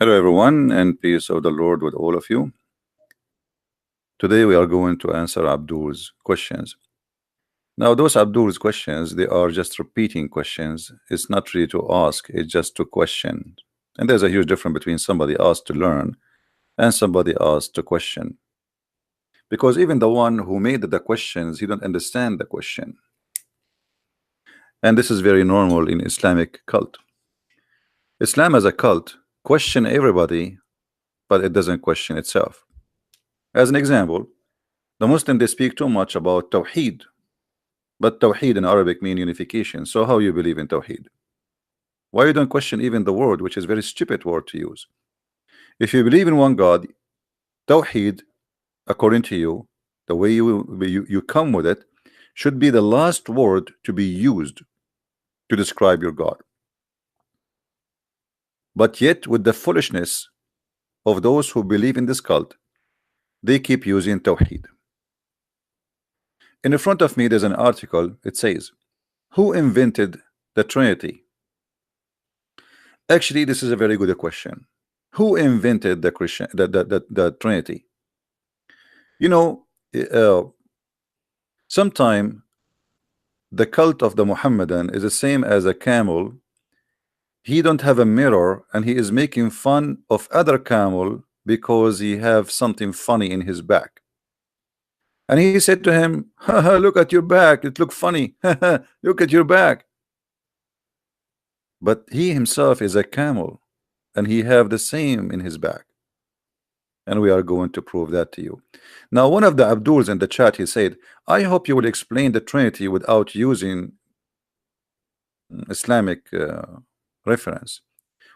Hello, everyone, and peace of the Lord with all of you. Today, we are going to answer Abdul's questions. Now, those Abdul's questions, they are just repeating questions. It's not really to ask, it's just to question. And there's a huge difference between somebody asked to learn and somebody asked to question. Because even the one who made the questions, he don't understand the question. And this is very normal in Islamic cult. Islam as a cult question everybody, but it doesn't question itself. As an example, the Muslim, they speak too much about Tawheed, but Tawheed in Arabic mean unification. So how you believe in Tawheed? Why you don't question even the word, which is very stupid word to use? If you believe in one God, Tawheed, according to you, the way you come with it, should be the last word to be used to describe your God. But yet, with the foolishness of those who believe in this cult, they keep using Tawheed. In front of me, there's an article. It says, who invented the Trinity? Actually, this is a very good question. Who invented the Trinity? You know, sometime the cult of the Muhammadan is the same as a camel. He don't have a mirror, and he is making fun of other camel because he have something funny in his back. And he said to him, look at your back, it look funny. Look at your back. But he himself is a camel, and he have the same in his back. And we are going to prove that to you. Now, one of the Abduls in the chat, he said, I hope you will explain the Trinity without using Islamic reference.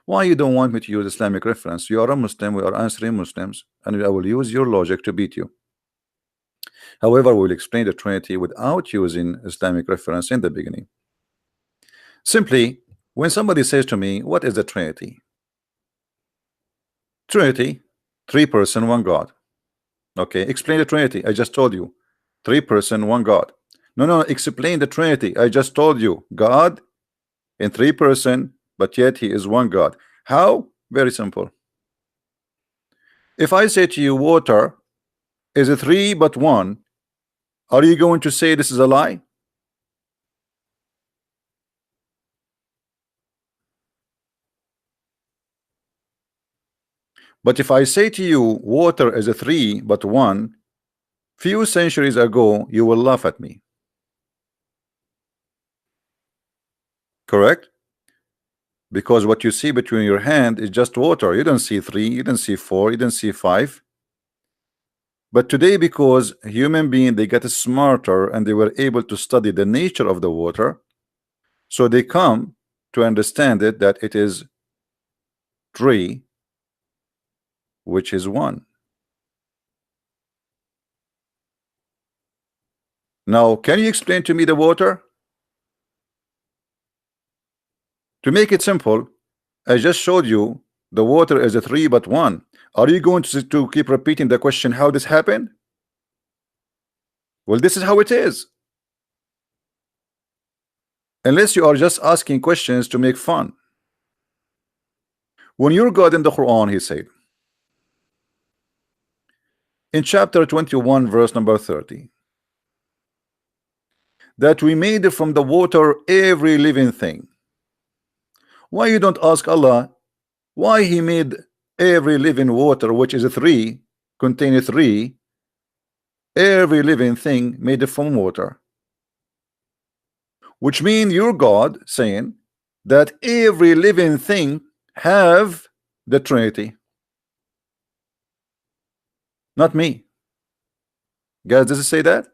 Why you don't want me to use Islamic reference? You are a Muslim, we are answering Muslims, and I will use your logic to beat you. However, we will explain the Trinity without using Islamic reference in the beginning. Simply, when somebody says to me, what is the Trinity? Trinity, three person, one God. Okay, explain the Trinity. I just told you, three person, one God. No, explain the Trinity. I just told you, God in three person, but yet he is one God. How? Very simple. If I say to you, water is a three but one, are you going to say this is a lie? But if I say to you, water is a three but one, few centuries ago, you will laugh at me. Correct? Because what you see between your hand is just water. You don't see three, you don't see four, you don't see five. But today, because human beings, they get smarter and they were able to study the nature of the water, so they come to understand it that it is three, which is one. Now, can you explain to me the water? To make it simple, I just showed you the water is a three but one. Are you going to keep repeating the question how this happened? Well, this is how it is. Unless you are just asking questions to make fun. When your God in the Quran, he said in chapter 21 verse number 30 that we made from the water every living thing. Why you don't ask Allah why he made every living water, which is a three, contain three, every living thing made from water? Which means your God saying that every living thing have the Trinity. Not me. Guys, does it say that?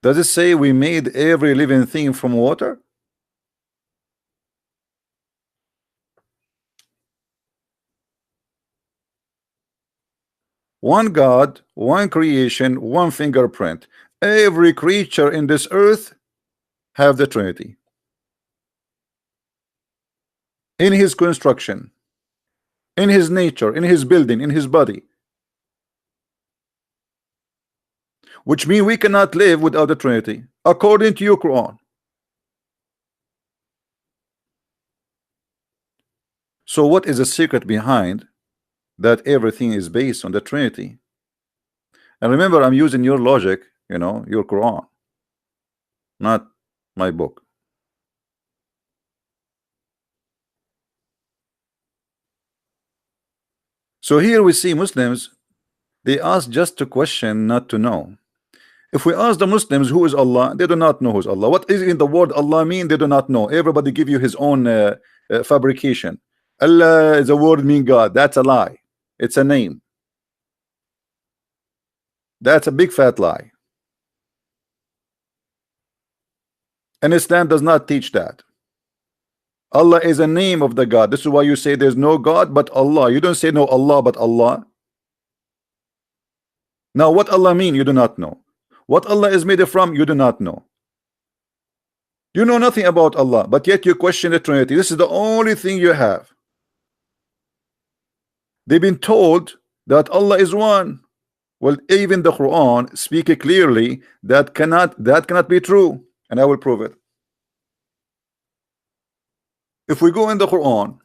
Does it say we made every living thing from water? One God, one creation, one fingerprint. Every creature in this earth have the Trinity in his construction, in his nature, in his building, in his body. Which means we cannot live without the Trinity according to your Quran. So what is the secret behind that everything is based on the Trinity? And remember, I'm using your logic, you know, your Quran, not my book. So here we see Muslims, they ask just to question, not to know. If we ask the Muslims who is Allah, they do not know who is Allah. What is in the word Allah mean? They do not know. Everybody give you his own fabrication. Allah is a word mean God. That's a lie. It's a name. That's a big fat lie. And Islam does not teach that. Allah is a name of the God. This is why you say there's no God but Allah. You don't say no Allah but Allah. Now what Allah mean? You do not know. What Allah is made from? You do not know. You know nothing about Allah, but yet you question the Trinity. This is the only thing you have. They've been told that Allah is one. Well, even the Quran speak clearly that cannot be true, and I will prove it. If we go in the Quran,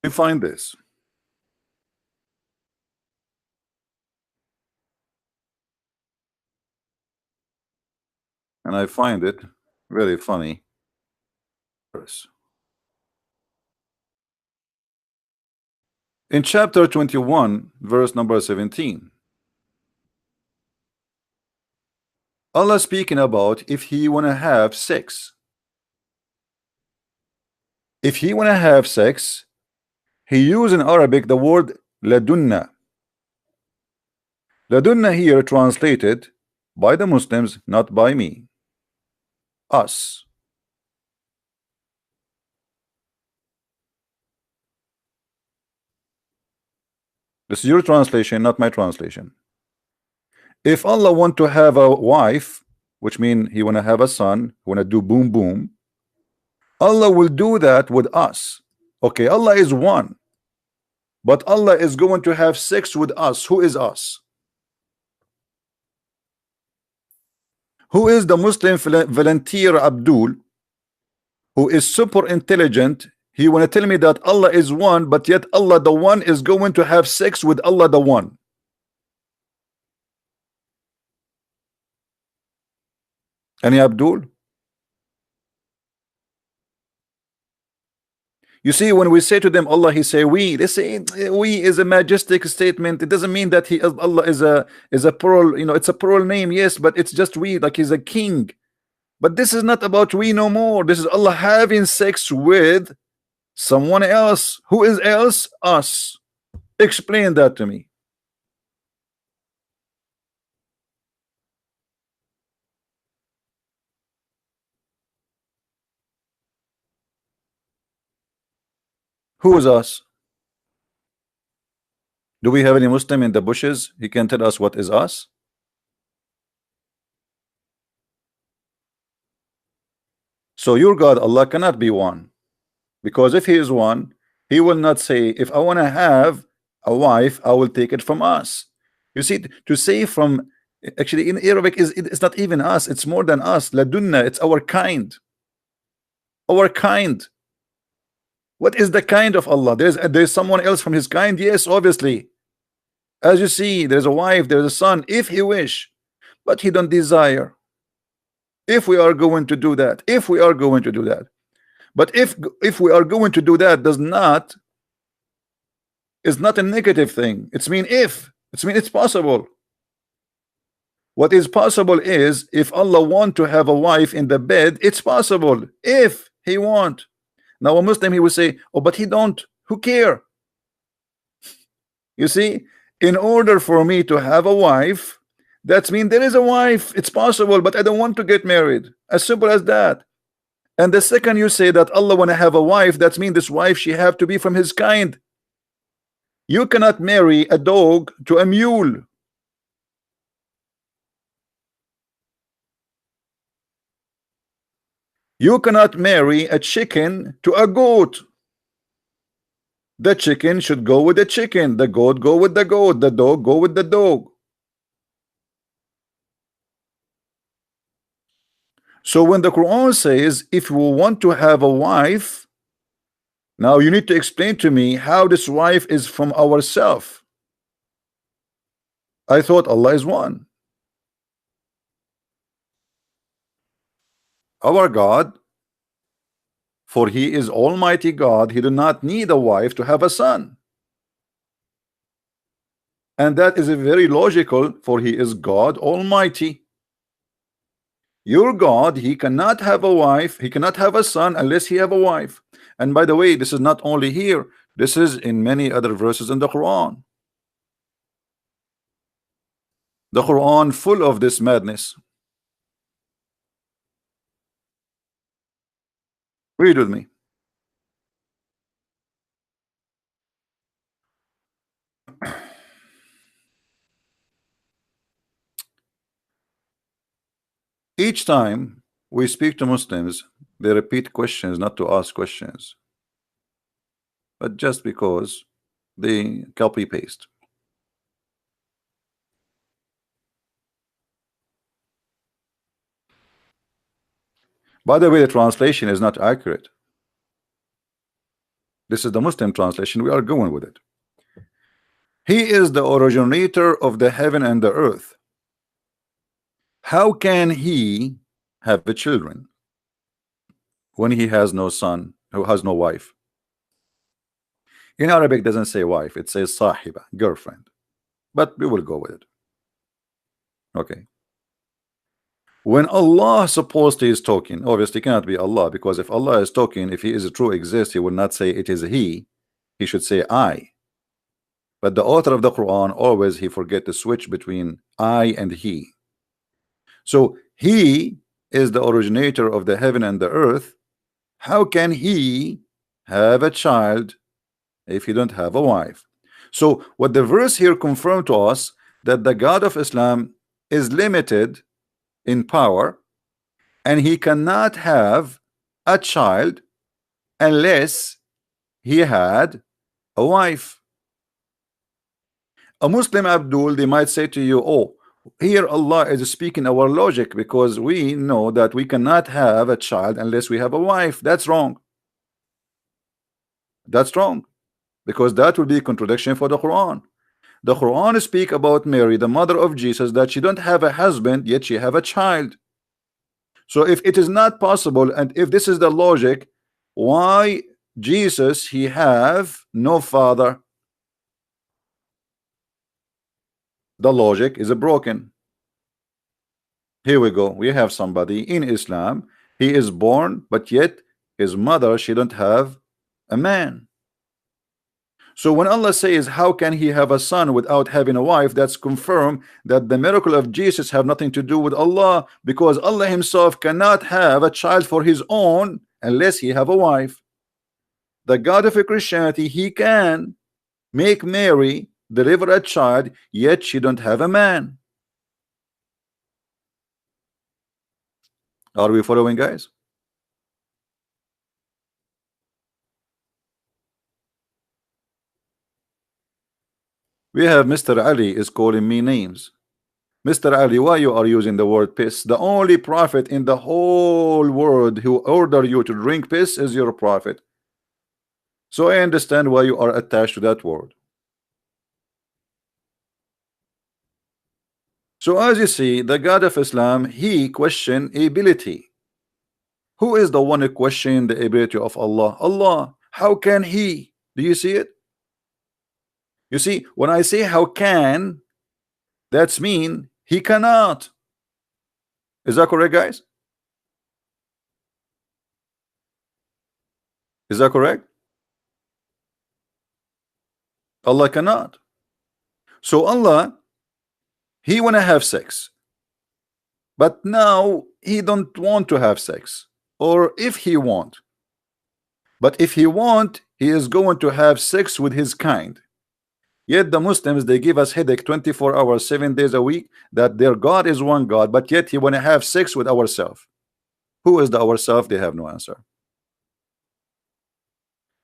we find this. And I find it very funny. In chapter 21, verse number 17, Allah speaking about if he wanna have sex. If he wanna have sex, he used in Arabic the word ladunna. Ladunna here translated by the Muslims, not by me. Us. This is your translation, not my translation. If Allah want to have a wife, which means he want to have a son, want to do boom boom, Allah will do that with us. Okay, Allah is one, but Allah is going to have sex with us. Who is us? Who is the Muslim volunteer Abdul, who is super intelligent? He want to tell me that Allah is one, but yet Allah the one is going to have sex with Allah the one. Any Abdul? You see, when we say to them Allah, he say we. They say we is a majestic statement. It doesn't mean that Allah is a plural, you know, it's a plural name, yes, but it's just we, like he's a king. But this is not about we no more. This is Allah having sex with someone else. Who is else? Us. Explain that to me. Who is us? Do we have any Muslim in the bushes? He can tell us what is us. So your God Allah cannot be one, because if he is one, he will not say if I want to have a wife I will take it from us. You see, to say from, actually in Arabic it's not even us, it's more than us. Ladunna, it's our kind. Our kind. What is the kind of Allah? There's someone else from his kind, yes, obviously. As you see, there's a wife, there's a son, if he wish, but he don't desire. If we are going to do that, if we are going to do that, but if we are going to do that, does not, is not a negative thing. It's mean if, it's mean it's possible. What is possible is if Allah want to have a wife in the bed, it's possible if he want. Now a Muslim, he will say, oh, but he don't, who care? You see, in order for me to have a wife, that's mean there is a wife, it's possible, but I don't want to get married. As simple as that. And the second you say that Allah want to have a wife, that's mean this wife, she have to be from his kind. You cannot marry a dog to a mule. You cannot marry a chicken to a goat. The chicken should go with the chicken, the goat go with the goat, the dog go with the dog. So when the Quran says if we want to have a wife, now you need to explain to me how this wife is from ourself. I thought Allah is one. Our God, for he is Almighty God, he do not need a wife to have a son. And that is a very logical, for he is God Almighty. Your God, he cannot have a wife, he cannot have a son unless he have a wife. And by the way, this is not only here, this is in many other verses in the Quran. The Quran full of this madness. Read with me. Each time we speak to Muslims, they repeat questions, not to ask questions, but just because they copy paste. By the way, the translation is not accurate. This is the Muslim translation. We are going with it. He is the originator of the heaven and the earth. How can he have the children when he has no son, who has no wife? In Arabic, it doesn't say wife, it says sahiba, girlfriend. But we will go with it. Okay. When Allah supposedly is talking, obviously cannot be Allah, because if Allah is talking, if he is a true exist, he will not say it is he should say I. But the author of the Quran always he forget to switch between I and he. So he is the originator of the heaven and the earth. How can he have a child if he don't have a wife? So what the verse here confirmed to us, that the God of Islam is limited in power, and he cannot have a child unless he had a wife. A Muslim, Abdul, they might say to you, oh, here Allah is speaking our logic, because we know that we cannot have a child unless we have a wife. That's wrong. That's wrong, because that would be a contradiction for the Quran. The Quran speak about Mary, the mother of Jesus, that she don't have a husband, yet she have a child. So if it is not possible, and if this is the logic, why Jesus he have no father? The logic is broken. Here we go. We have somebody in Islam, he is born, but yet his mother, she don't have a man. So when Allah says how can he have a son without having a wife, that's confirmed that the miracle of Jesus have nothing to do with Allah, because Allah himself cannot have a child for his own unless he have a wife. The God of Christianity, he can make Mary deliver a child, yet she don't have a man. Are we following, guys? We have Mr. Ali is calling me names. Mr. Ali, why you are using the word piss? The only prophet in the whole world who ordered you to drink piss is your prophet. So I understand why you are attached to that word. So as you see, the God of Islam, he questioned ability. Who is the one who questioned the ability of Allah? Allah. How can he? Do you see it? You see, when I say how can, that's mean he cannot. Is that correct, guys? Is that correct? Allah cannot. So Allah, he wanna have sex, but now he don't want to have sex. Or if he want, but if he want, he is going to have sex with his kind. Yet the Muslims, they give us headache 24 hours 7 days a week, that their God is one God, but yet he want to have sex with ourselves. Who is the ourself? They have no answer.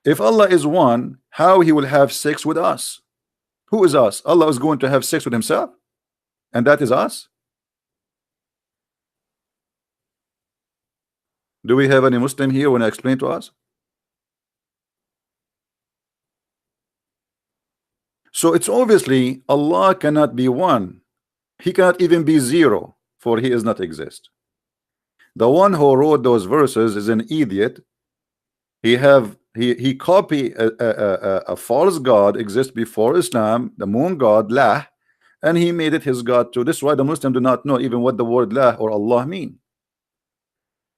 If Allah is one, how he will have sex with us. Who is us? Allah is going to have sex with himself, and that is us. Do we have any Muslim here when I explain to us? So it's obviously Allah cannot be one. He cannot even be zero, for he is not exist. The one who wrote those verses is an idiot. He copy a false god exist before Islam, the moon god Lah, and he made it his god too. This is why the Muslims do not know even what the word Lah or Allah mean.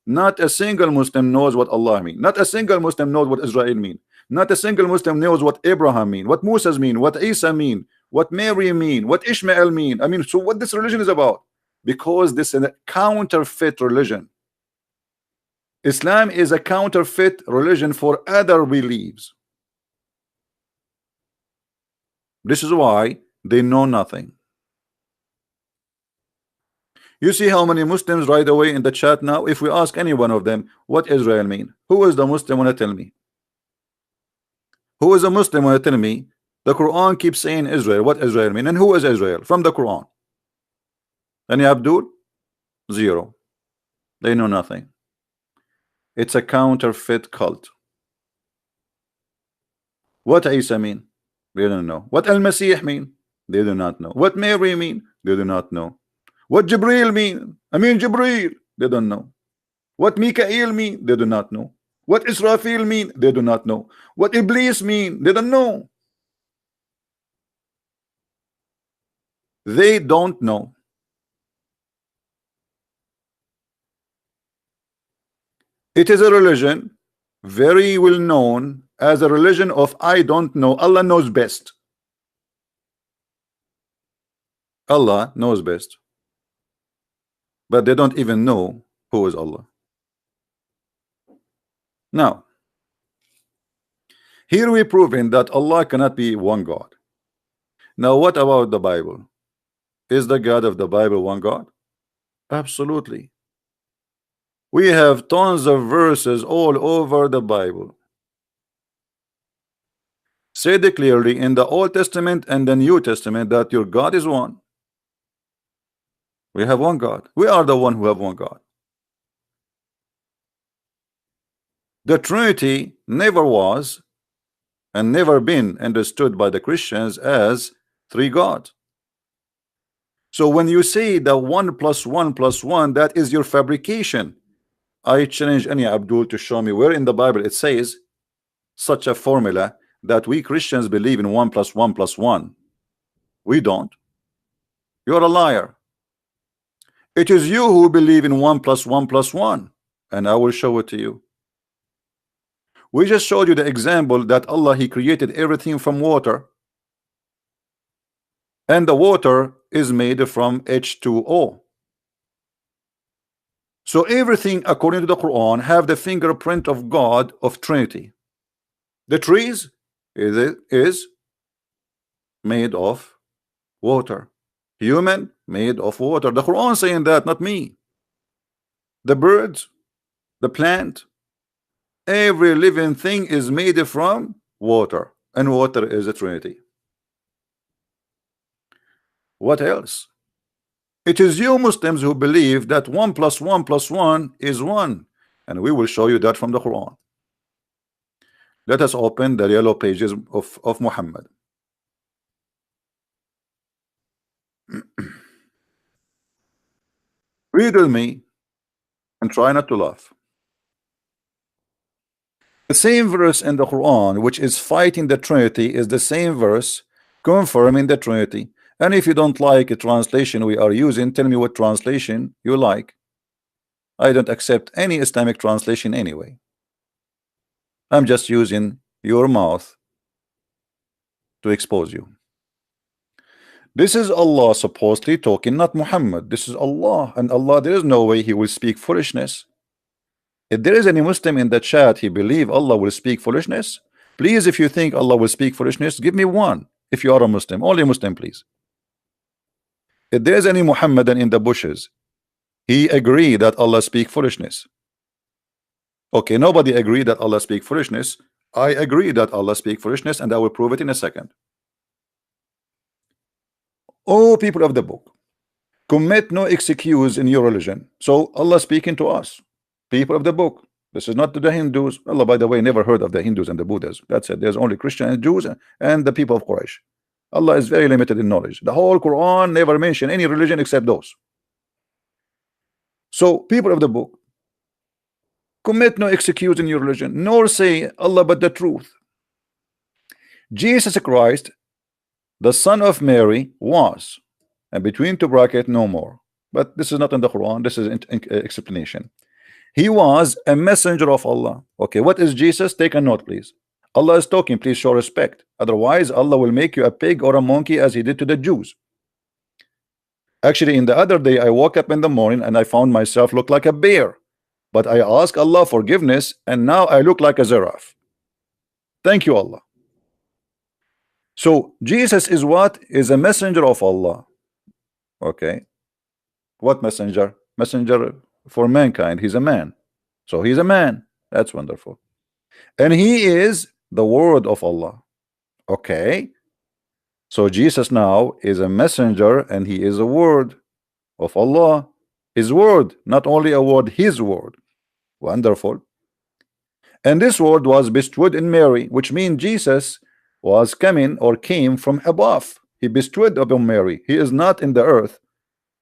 Not a single Muslim knows what Allah mean. Not a single Muslim knows what Israel mean. Not a single Muslim knows what Abraham mean, what Moses mean, what Isa mean, what Mary mean, what Ishmael mean. I mean, so what this religion is about? Because this is a counterfeit religion. Islam is a counterfeit religion for other beliefs. This is why they know nothing. You see how many Muslims right away in the chat now? If we ask any one of them what Israel mean, who is the Muslim want to tell me? Who is a Muslim want to tell me the Quran keeps saying Israel? What Israel mean? And who is Israel from the Quran? Any Abdul? Zero. They know nothing. It's a counterfeit cult. What Isa mean? They don't know. What Al-Masih mean? They do not know. What Mary mean? They do not know. What Jibril mean? I mean Jibril. They don't know. What Mikael mean? They do not know. What Israfil mean? They do not know. What Iblis mean? They don't know. They don't know. It is a religion very well known as a religion of I don't know. Allah knows best. Allah knows best. But they don't even know who is Allah. Now, here we proving that Allah cannot be one God. Now, what about the Bible? Is the God of the Bible one God? Absolutely. We have tons of verses all over the Bible. Said it clearly in the Old Testament and the New Testament that your God is one. We have one God. We are the one who have one God. The Trinity never was and never been understood by the Christians as three gods. So when you say the 1 + 1 + 1, that is your fabrication. I challenge any Abdul to show me where in the Bible it says such a formula that we Christians believe in 1 + 1 + 1. We don't. You're a liar. It is you who believe in 1 + 1 + 1, and I will show it to you. We just showed you the example that Allah, He created everything from water, and the water is made from H2O. So everything according to the Quran have the fingerprint of God of Trinity. The trees is made of water. Human made of water. The Quran saying that, not me. The birds, the plant, every living thing is made from water, and water is a Trinity. What else? It is you Muslims who believe that 1 + 1 + 1 is 1, and we will show you that from the Quran. Let us open the yellow pages of Muhammad. Read with me and try not to laugh. The same verse in the Quran which is fighting the Trinity is the same verse confirming the Trinity. And if you don't like a translation we are using, tell me what translation you like. I don't accept any Islamic translation anyway. I'm just using your mouth to expose you. This is Allah supposedly talking, not Muhammad. This is Allah, and Allah, there is no way He will speak foolishness. If there is any Muslim in the chat, he believe Allah will speak foolishness, please, if you think Allah will speak foolishness, give me one. If you are a Muslim, only Muslim, please. If there is any Muhammadan in the bushes, he agree that Allah speak foolishness. Okay, nobody agree that Allah speak foolishness. I agree that Allah speak foolishness, and I will prove it in a second. Oh, people of the book, commit no excuse in your religion. So Allah speaking to us, people of the book. This is not to the Hindus. Allah, by the way, never heard of the Hindus and the Buddhas. That's it. There's only Christian and Jews and the people of Quraysh. Allah is very limited in knowledge. The whole Quran never mentioned any religion except those. So, people of the book, commit no excuse in your religion, nor say Allah but the truth. Jesus Christ, the son of Mary, was, and between two brackets, no more. But this is not in the Quran. This is in explanation. He was a messenger of Allah. Okay, what is Jesus? Take a note, please. Allah is talking. Please show respect. Otherwise, Allah will make you a pig or a monkey, as He did to the Jews. Actually, in the other day, I woke up in the morning and I found myself look like a bear. But I asked Allah forgiveness, and now I look like a giraffe. Thank you, Allah. So Jesus is what? Is a messenger of Allah. Okay. What messenger? Messenger for mankind. He's a man. So he's a man. That's wonderful. And he is the word of Allah. Okay. So Jesus now is a messenger, and he is a word of Allah. His word, not only a word, his word. Wonderful. And this word was bestowed in Mary, which means Jesus was coming or came from above. He bestowed upon Mary. He is not in the earth.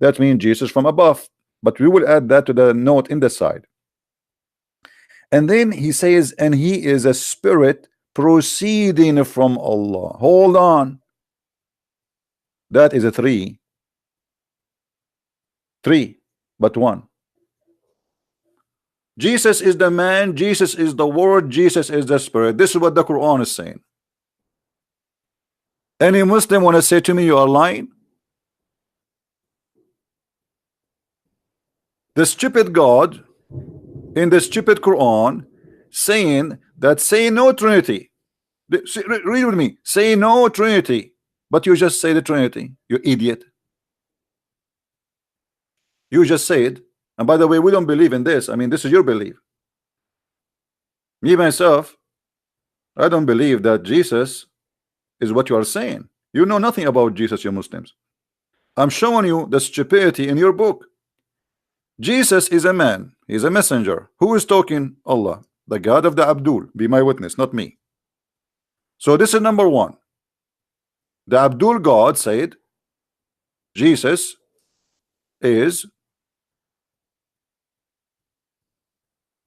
That means Jesus from above. But we will add that to the note in the side. And then he says, and he is a spirit proceeding from Allah. Hold on. That is a three. Three, but one. Jesus is the man, Jesus is the word, Jesus is the spirit. This is what the Quran is saying. Any Muslim want to say to me you are lying? The stupid God in the stupid Quran saying that say no Trinity. Read with me. Say no Trinity. But you just say the Trinity. You idiot. You just say it. And by the way, we don't believe in this. I mean, this is your belief. Me myself, I don't believe that Jesus is what you are saying. You know nothing about Jesus, you Muslims. I'm showing you the stupidity in your book. Jesus is a man. He's a messenger. Who is talking? Allah, the God of the Abdul. Be my witness, not me. So this is number one. The Abdul God said Jesus is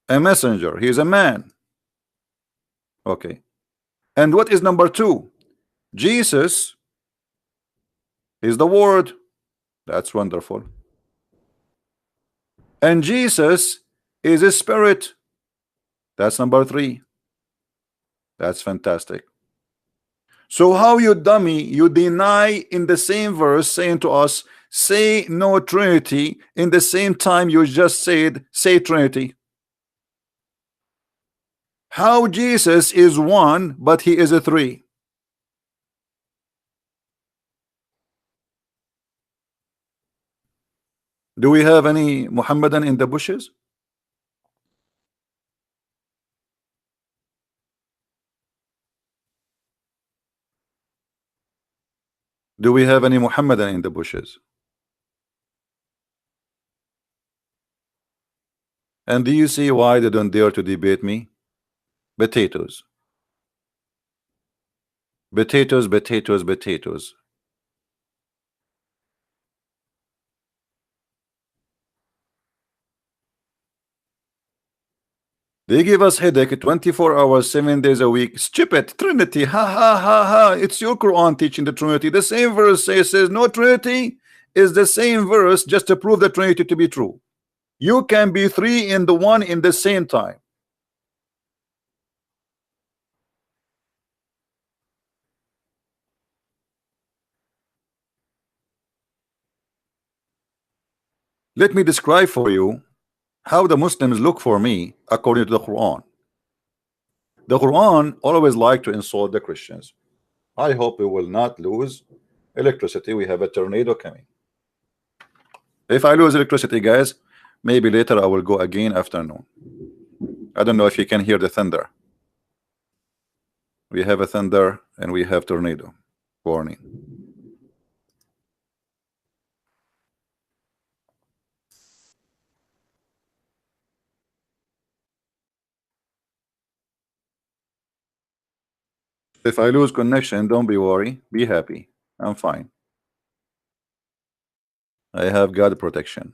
a messenger. He is a man. Okay. And what is number two? Jesus is the word. That's wonderful. And Jesus is a spirit. That's number three. That's fantastic. So how, you dummy, you deny in the same verse saying to us, say no Trinity, in the same time you just said say Trinity? How Jesus is one but he is a three? Do we have any Muhammadan in the bushes? Do we have any Muhammadan in the bushes? And do you see why they don't dare to debate me? Potatoes. Potatoes, potatoes, potatoes. They give us headache 24 hours, 7 days a week. Stupid Trinity. Ha ha ha ha. It's your Quran teaching the Trinity. The same verse says no Trinity is the same verse just to prove the Trinity to be true. You can be three in the one in the same time. Let me describe for you how the Muslims look for me according to the Quran. The Quran always like to insult the Christians. I hope we will not lose electricity. We have a tornado coming. If I lose electricity, guys, maybe later I will go again afternoon. I don't know if you can hear the thunder. We have a thunder and we have tornado warning. If I lose connection, don't be worried. Be happy. I'm fine. I have God protection.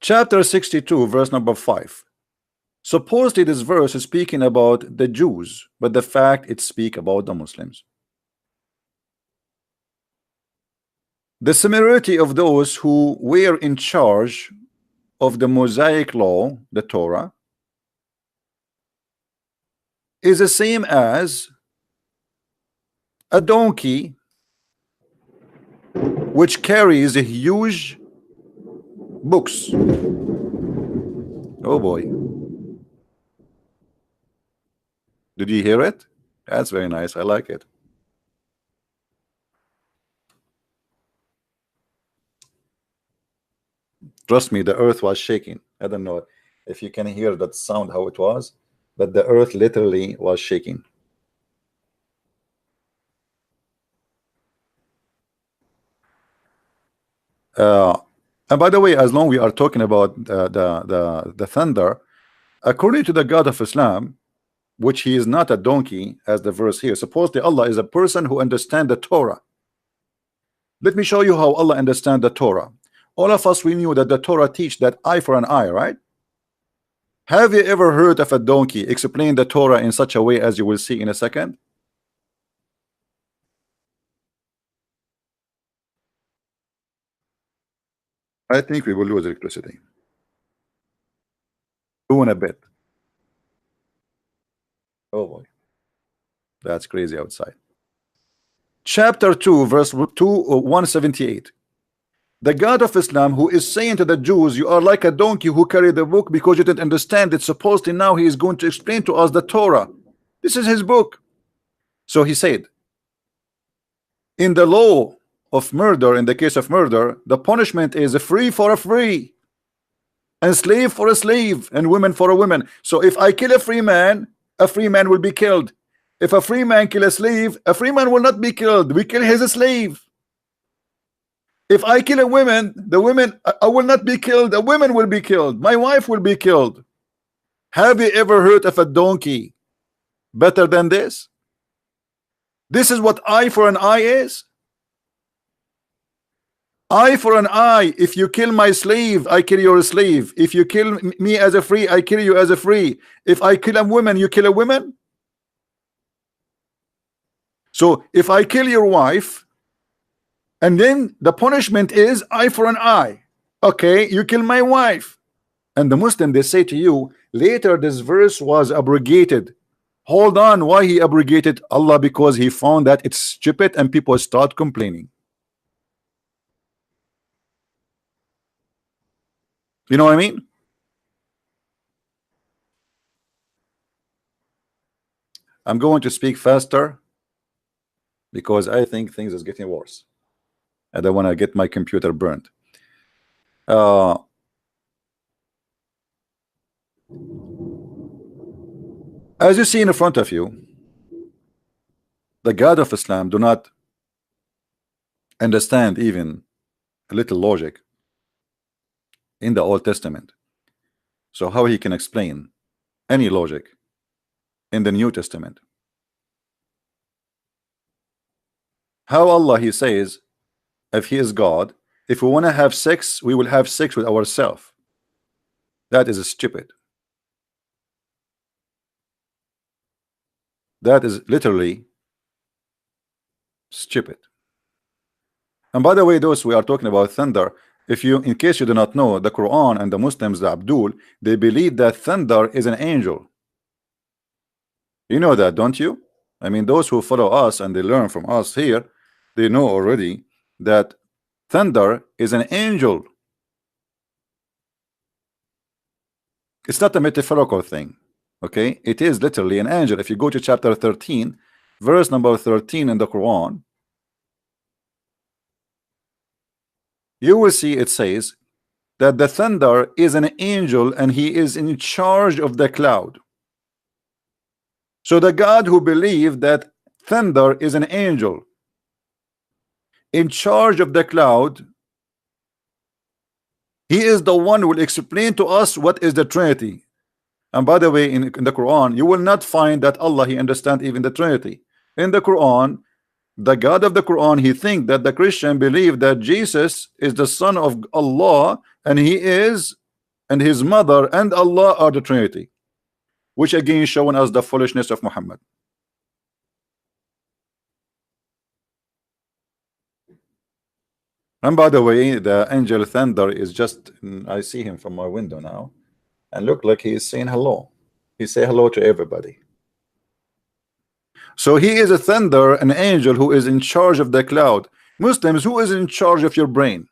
Chapter 62, verse number 5. Supposedly this verse is speaking about the Jews, but the fact it speaks about the Muslims. The similarity of those who were in charge of the Mosaic law, the Torah, is the same as a donkey which carries a huge books. Oh boy. Did you hear it? That's very nice. I like it. Trust me, the earth was shaking. I don't know if you can hear that sound, how it was, but the earth literally was shaking. And by the way, as long we are talking about the thunder, according to the God of Islam, which he is not a donkey, as the verse here, supposedly Allah is a person who understands the Torah. Let me show you how Allah understands the Torah. All of us, we knew that the Torah teach that eye for an eye, right? Have you ever heard of a donkey explain the Torah in such a way as you will see in a second? I think we will lose electricity. Soon a bit. Oh boy. That's crazy outside. Chapter 2, verse 178. The God of Islam who is saying to the Jews, you are like a donkey who carried the book because you didn't understand it. Supposedly now he is going to explain to us the Torah. This is his book. So he said, in the law of murder, in the case of murder, the punishment is a free for a free, and slave for a slave, and women for a woman. So if I kill a free man will be killed. If a free man kill a free man will not be killed. We kill his slave. If I kill a woman, I will not be killed. A woman will be killed. My wife will be killed. Have you ever heard of a donkey better than this? This is what eye for an eye is. Eye for an eye. If you kill my slave, I kill your slave. If you kill me as a free, I kill you as a free. If I kill a woman, you kill a woman. So if I kill your wife, and then the punishment is eye for an eye. Okay, you kill my wife. And the Muslim, they say to you, later this verse was abrogated. Hold on, why he abrogated? Allah, because he found that it's stupid and people start complaining. You know what I mean? I'm going to speak faster because I think things is getting worse. I don't want to get my computer burned. As you see in front of you, the God of Islam do not understand even a little logic in the Old Testament. So how he can explain any logic in the New Testament? How Allah, he says, if he is God, if we want to have sex, we will have sex with ourselves. That is stupid. That is literally stupid. And by the way, those we are talking about thunder, if you, in case you do not know, the Quran and the Muslims, the Abdul, they believe that thunder is an angel. You know that, don't you? I mean, those who follow us and they learn from us here, they know already that thunder is an angel. It's not a metaphorical thing. Okay, it is literally an angel. If you go to chapter 13, verse number 13 in the Quran, you will see it says that the thunder is an angel and he is in charge of the cloud. So the God who believed that thunder is an angel in charge of the cloud, he is the one who will explain to us what is the Trinity. And by the way, in the Quran, you will not find that Allah he understand even the Trinity. In the Quran, the God of the Quran, he think that the Christian believe that Jesus is the son of Allah, and he is, and his mother and Allah are the Trinity, which again showing us the foolishness of Muhammad. And by the way, the angel thunder is just, I see him from my window now, and look like he is saying hello. He say hello to everybody. So he is a thunder, an angel who is in charge of the cloud. Muslims, who is in charge of your brain?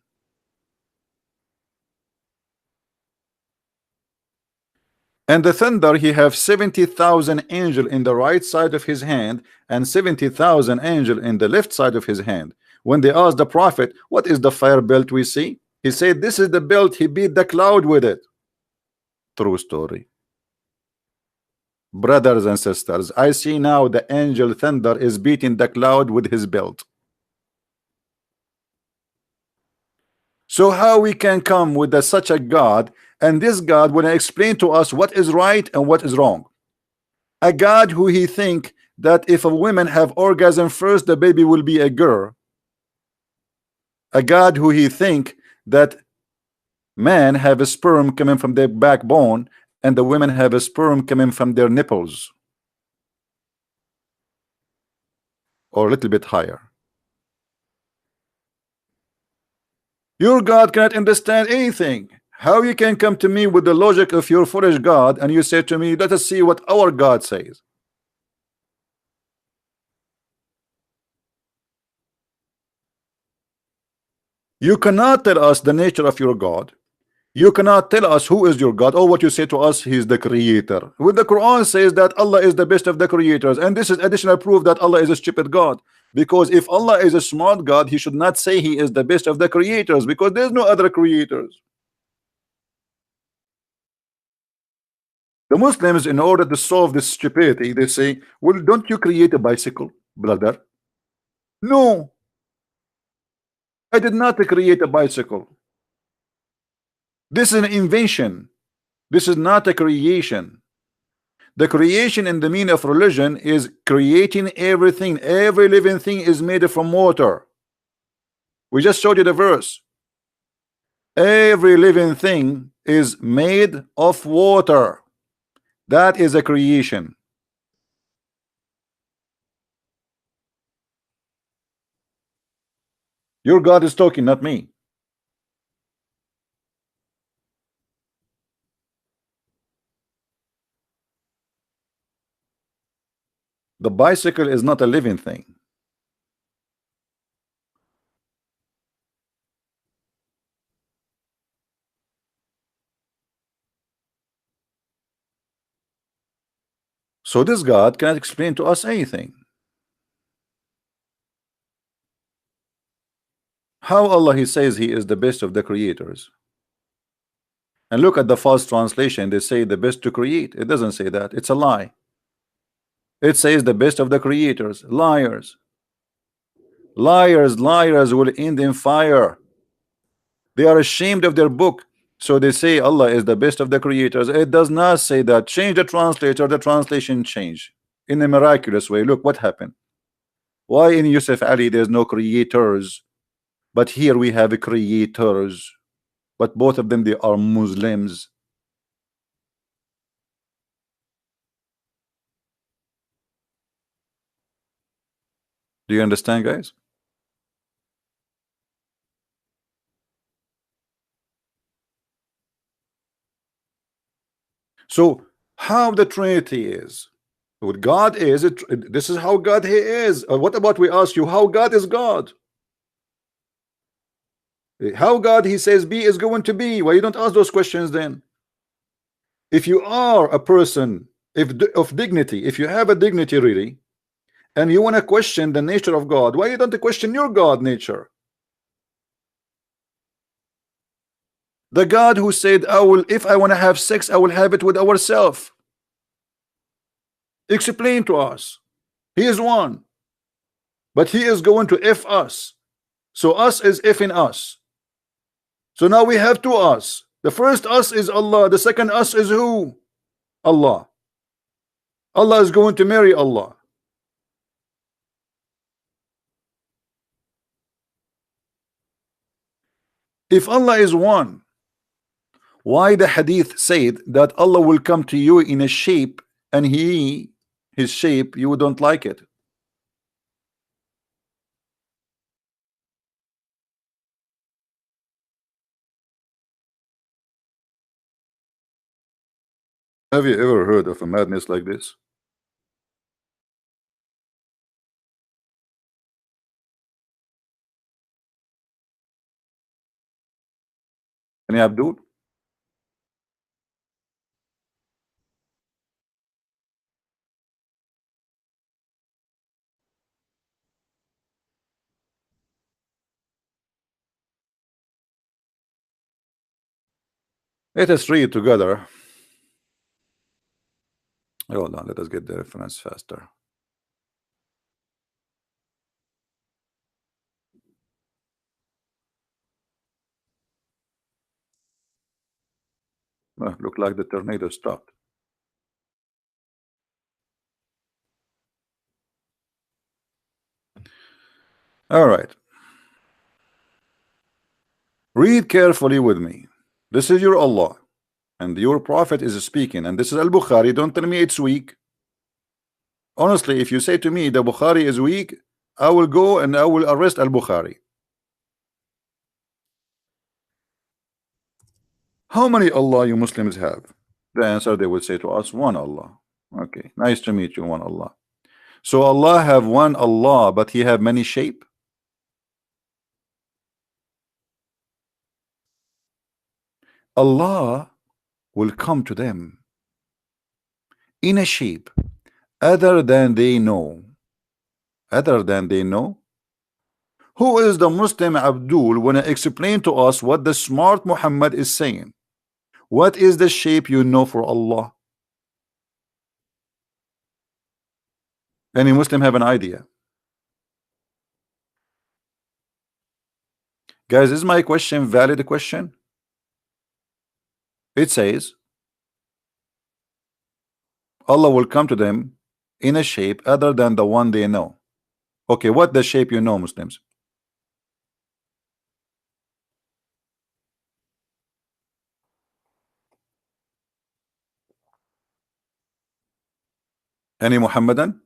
And the thunder, he have 70,000 angel in the right side of his hand and 70,000 angel in the left side of his hand. When they asked the prophet, what is the fire belt we see? He said, this is the belt, he beat the cloud with it. True story. Brothers and sisters, I see now the angel thunder is beating the cloud with his belt. So how we can come with such a God, and this God will explain to us what is right and what is wrong? A God who he think that if a woman have orgasm first, the baby will be a girl. A God who he think that men have a sperm coming from their backbone and the women have a sperm coming from their nipples, or a little bit higher. Your God cannot understand anything. How you can come to me with the logic of your foolish God and you say to me, let us see what our God says? You cannot tell us the nature of your God. You cannot tell us who is your God. Or what you say to us, he is the creator. When the Quran says that Allah is the best of the creators, and this is additional proof that Allah is a stupid God. Because if Allah is a smart God, he should not say he is the best of the creators, because there's no other creators. The Muslims, in order to solve this stupidity, they say, well, don't you create a bicycle, brother? No, I did not create a bicycle. This is an invention. This is not a creation. The creation in the meaning of religion is creating everything. Every living thing is made from water. We just showed you the verse. Every living thing is made of water. That is a creation. Your God is talking, not me. The bicycle is not a living thing. So this God cannot explain to us anything. How Allah he says he is the best of the creators? And look at the false translation. They say the best to create. It doesn't say that. It's a lie. It says the best of the creators. Liars. Liars, liars will end in fire. They are ashamed of their book. So they say Allah is the best of the creators. It does not say that. Change the translator, the translation change in a miraculous way. Look what happened. Why in Yusuf Ali there's no creators, but here we have creators, but both of them they are Muslims. Do you understand, guys? So how the Trinity is, what God is, this is how God he is. What about we ask you how God is God? How God he says be is going to be? Why you don't ask those questions then? If you are a person of dignity, if you have a dignity really, and you want to question the nature of God, why you don't question your God nature? The God who said, I will, if I want to have sex, I will have it with ourselves. Explain to us. He is one, but he is going to F us. So us is Fing us. So now we have two us. The first us is Allah. The second us is who? Allah. Allah is going to marry Allah. If Allah is one, why the hadith said that Allah will come to you in a shape and his shape, you don't like it? Have you ever heard of a madness like this? Any Abdul? Let us read together. Hold on, let us get the reference faster. Look like the tornado stopped. All right. Read carefully with me. This is your Allah, and your prophet is speaking, and this is Al-Bukhari. Don't tell me it's weak. Honestly, if you say to me the Bukhari is weak, I will go and I will arrest Al-Bukhari. How many Allah you Muslims have? The answer they would say to us, one Allah. Okay, nice to meet you, one Allah. So Allah have one Allah, but he have many shape. Allah will come to them in a shape other than they know. Other than they know. Who is the Muslim Abdul when I explain to us what the smart Muhammad is saying? What is the shape you know for Allah? Any Muslim have an idea? Guys, is my question valid question? It says Allah will come to them in a shape other than the one they know. Okay, what the shape you know, Muslims? Any Muhammadan?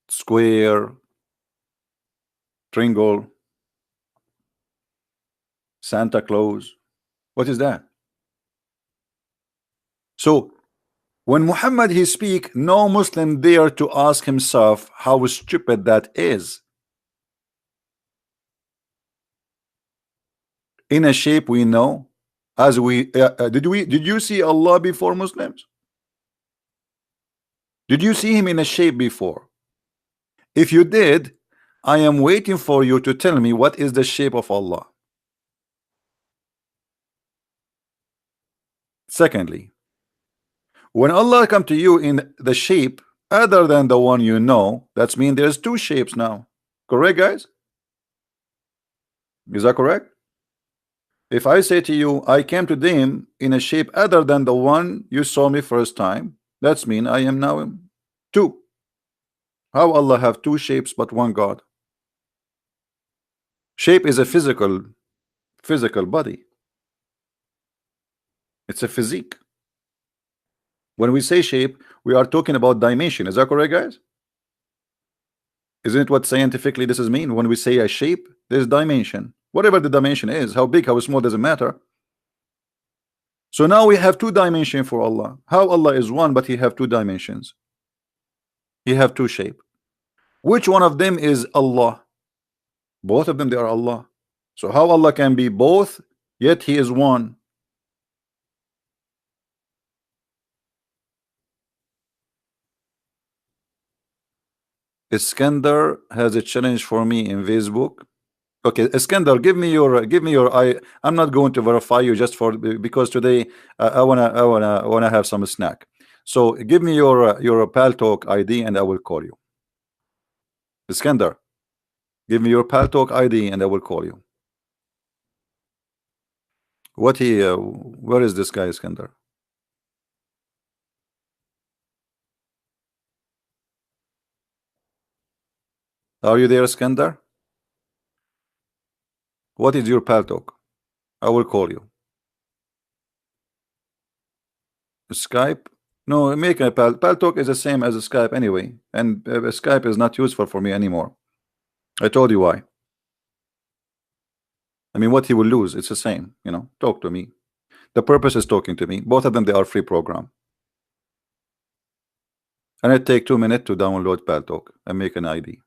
Square, triangle, Santa Claus. What is that? So when Muhammad he speak, no Muslim dare to ask himself how stupid that is. In a shape we know, as we did you see Allah before, Muslims? Did you see him in a shape before? If you did, I am waiting for you to tell me what is the shape of Allah. Secondly, when Allah come to you in the shape other than the one you know, that means there's two shapes now. Correct, guys? Is that correct? If I say to you, I came to them in a shape other than the one you saw me first time, that's mean I am now two. How Allah have two shapes but one God? Shape is a physical body. It's a physique. When we say shape, we are talking about dimension. Is that correct, guys? Isn't it what scientifically this is mean? When we say a shape, there's dimension. Whatever the dimension is, how big, how small, doesn't matter. So now we have two dimensions for Allah. How Allah is one, but he have two dimensions. He have two shape. Which one of them is Allah? Both of them, they are Allah. So how Allah can be both, yet he is one? Iskandar has a challenge for me in Facebook. Okay, Iskandar, give me your I'm not going to verify you just for because today I wanna have some snack. So give me your Paltalk ID and I will call you. Iskandar, give me your Paltalk ID and I will call you. What he where is this guy, Iskandar? Are you there, Iskandar? What is your Paltalk? I will call you. Skype? No, make a Paltalk is the same as a Skype anyway, and Skype is not useful for me anymore. I told you why. I mean, what he will lose, it's the same, you know. Talk to me. The purpose is talking to me. Both of them, they are free program. And it take 2 minutes to download Paltalk and make an ID.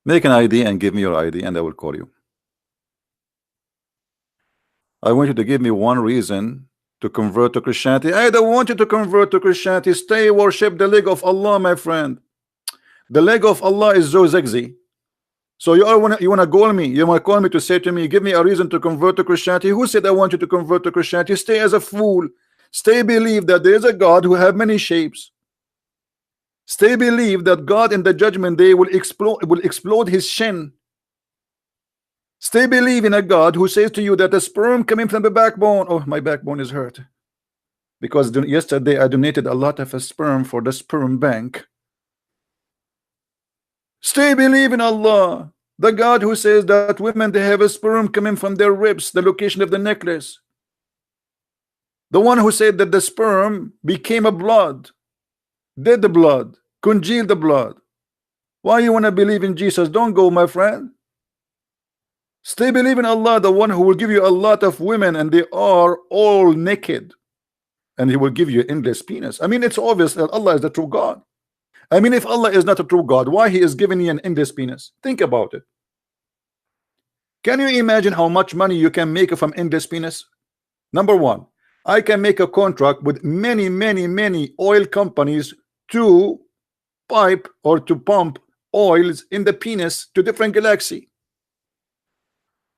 Make an ID and give me your ID and I will call you. I want you to give me one reason to convert to Christianity. I don't want you to convert to Christianity. Stay worship the leg of Allah, my friend. The leg of Allah is so sexy. So you wanna call me? You wanna call me to say to me, give me a reason to convert to Christianity? Who said I want you to convert to Christianity? Stay as a fool. Stay believe that there is a God who have many shapes. Stay believe that God in the judgment day will explode his shin. Stay believe in a God who says to you that the sperm coming from the backbone. Oh, my backbone is hurt because yesterday I donated a lot of a sperm for the sperm bank. Stay believe in Allah, the God who says that women they have a sperm coming from their ribs, the location of the necklace. The one who said that the sperm became a blood, did the blood, congealed the blood. Why you want to believe in Jesus? Don't go, my friend. Stay believe in Allah, the one who will give you a lot of women and they are all naked, and he will give you endless penis. I mean, it's obvious that Allah is the true God. I mean, if Allah is not a true God, why he is giving you an endless penis? Think about it. Can you imagine how much money you can make from endless penis? Number one, I can make a contract with many oil companies to pipe or to pump oils in the penis to different galaxy.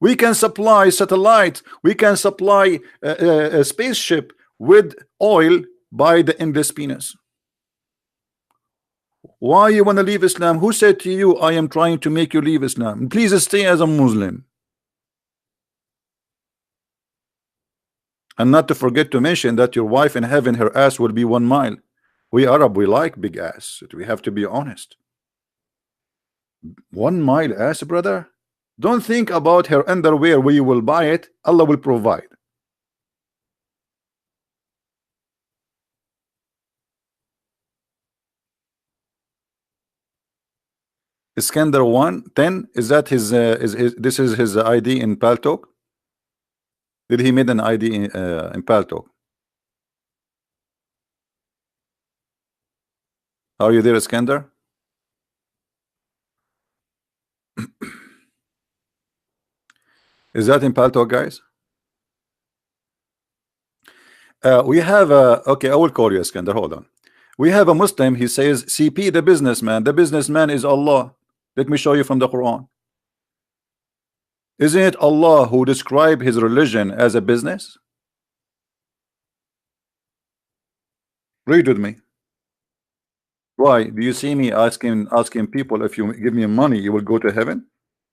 We can supply satellite, we can supply a spaceship with oil by the endless penis. Why you want to leave Islam? Who said to you I am trying to make you leave Islam? Please stay as a Muslim. And not to forget to mention that your wife in heaven, her ass will be 1 mile. We Arab, we like big ass. We have to be honest. 1 mile ass, brother. Don't think about her underwear where you will buy it. Allah will provide. Iskandar 110, is that his this is his ID in Paltalk? Did he made an ID in Paltalk? Are you there, Iskandar? Is that in Paltalk, guys? We have a okay, I will call you, Iskandar. Hold on. We have a Muslim, he says CP the businessman is Allah. Let me show you from the Quran. Isn't it Allah who described his religion as a business? Read with me. Why do you see me asking people, if you give me money you will go to heaven?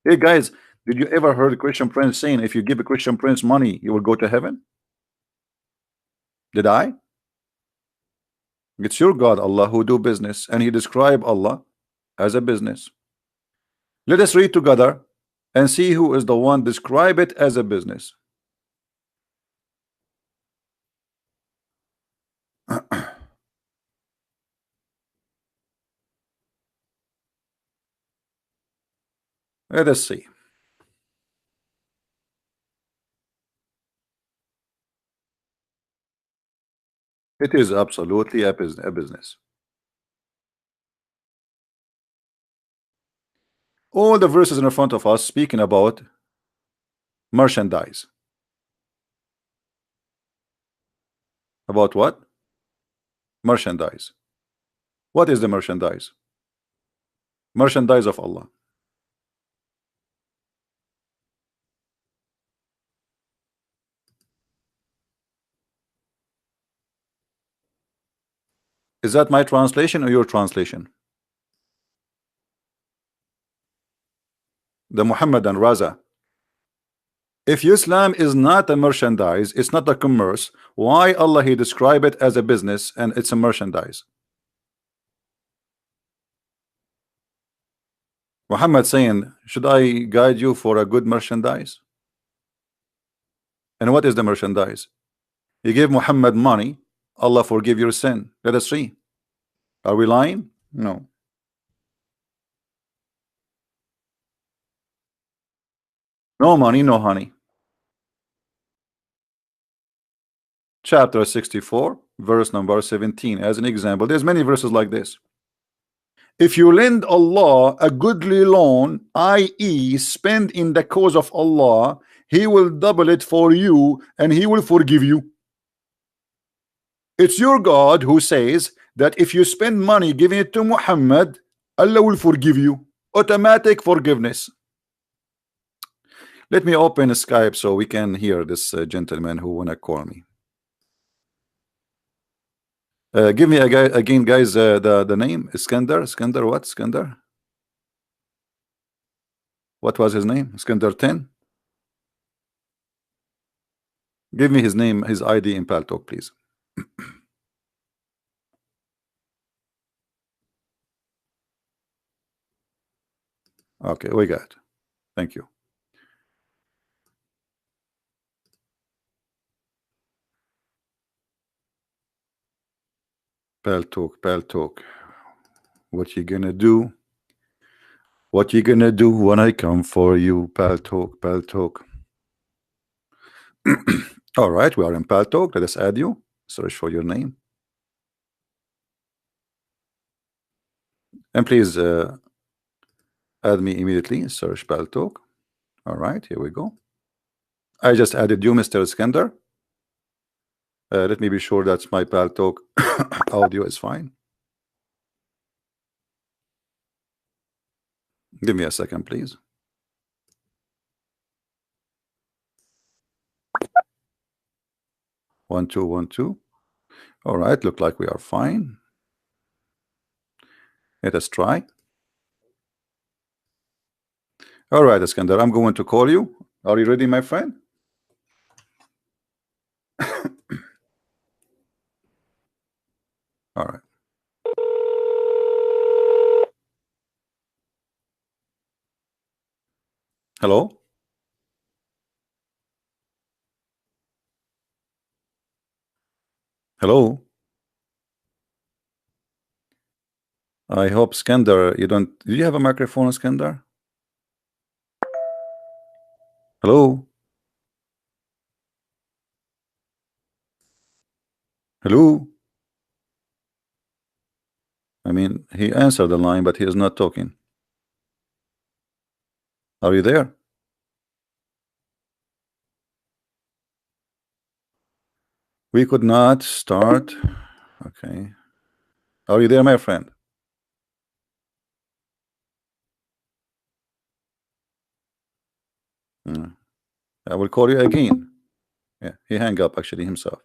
Hey guys, did you ever heard a Christian prince saying if you give a Christian prince money you will go to heaven? Did I? It's your God Allah who do business, and he described Allah as a business. Let us read together and see who is the one describe it as a business. Let us see. It is absolutely a business. All the verses in front of us speaking about merchandise. About what? Merchandise. What is the merchandise? Merchandise of Allah. Is that my translation or your translation? The Muhammad and Raza. If Islam is not a merchandise, it's not a commerce, why Allah He describe it as a business and it's a merchandise? Muhammad saying, should I guide you for a good merchandise? And what is the merchandise? You give Muhammad money, Allah forgive your sin. Let us see. Are we lying? No. No money, no honey. Chapter 64, verse number 17. As an example, there's many verses like this. If you lend Allah a goodly loan, i.e. spend in the cause of Allah, He will double it for you and He will forgive you. It's your God who says that if you spend money giving it to Muhammad, Allah will forgive you. Automatic forgiveness. Let me open Skype so we can hear this gentleman who wanna call me. Give me again, guys, the name. Iskandar what? Iskandar? What was his name? Iskandar 10? Give me his name, his ID in Paltalk, please. Okay, we got it. Thank you. Paltalk. What you gonna do? What you gonna do when I come for you? Paltalk. All right, we are in Paltalk. Let us add you. Search for your name. And please add me immediately. Search Paltalk. All right, here we go. I just added you, Mr. Iskandar. Let me be sure that my Paltalk audio is fine. Give me a second, please. One, two. All right, look like we are fine. Let us try. All right, Iskandar, I'm going to call you. Are you ready, my friend? All right. Hello? Hello? I hope, Iskandar, you don't... Do you have a microphone, Iskandar? Hello? Hello? I mean, he answered the line, but he is not talking. Are you there? We could not start. Okay. Are you there, my friend? I will call you again. Yeah, he hang up actually himself.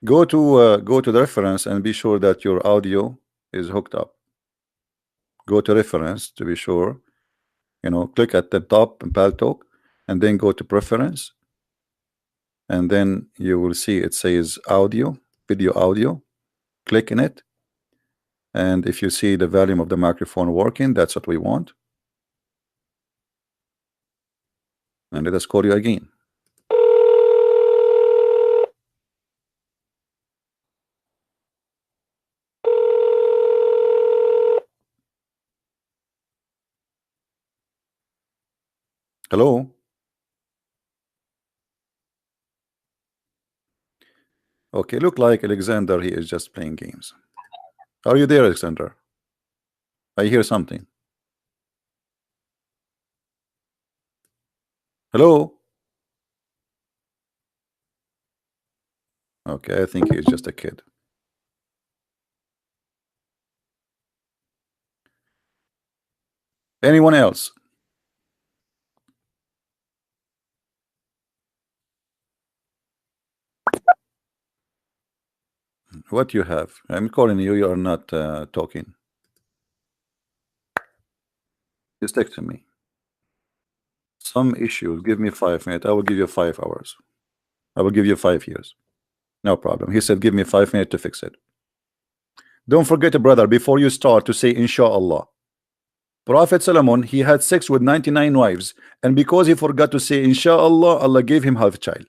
Go to the reference and be sure that your audio is hooked up. Go to reference to be sure. You know, click at the top in Paltalk and then go to preference, and then you will see it says audio, video audio. Click in it, and if you see the volume of the microphone working, that's what we want. And let us call you again. Hello? Okay, look like Alexander, he is just playing games. Are you there, Alexander? I hear something. Hello? Okay, I think he's just a kid. Anyone else? What you have? I'm calling you. You are not talking. Just text me. Some issues. Give me 5 minutes. I will give you 5 hours. I will give you 5 years. No problem. He said, give me 5 minutes to fix it. Don't forget, brother, before you start to say inshallah. Prophet Solomon, he had sex with 99 wives, and because he forgot to say inshallah, Allah gave him half a child.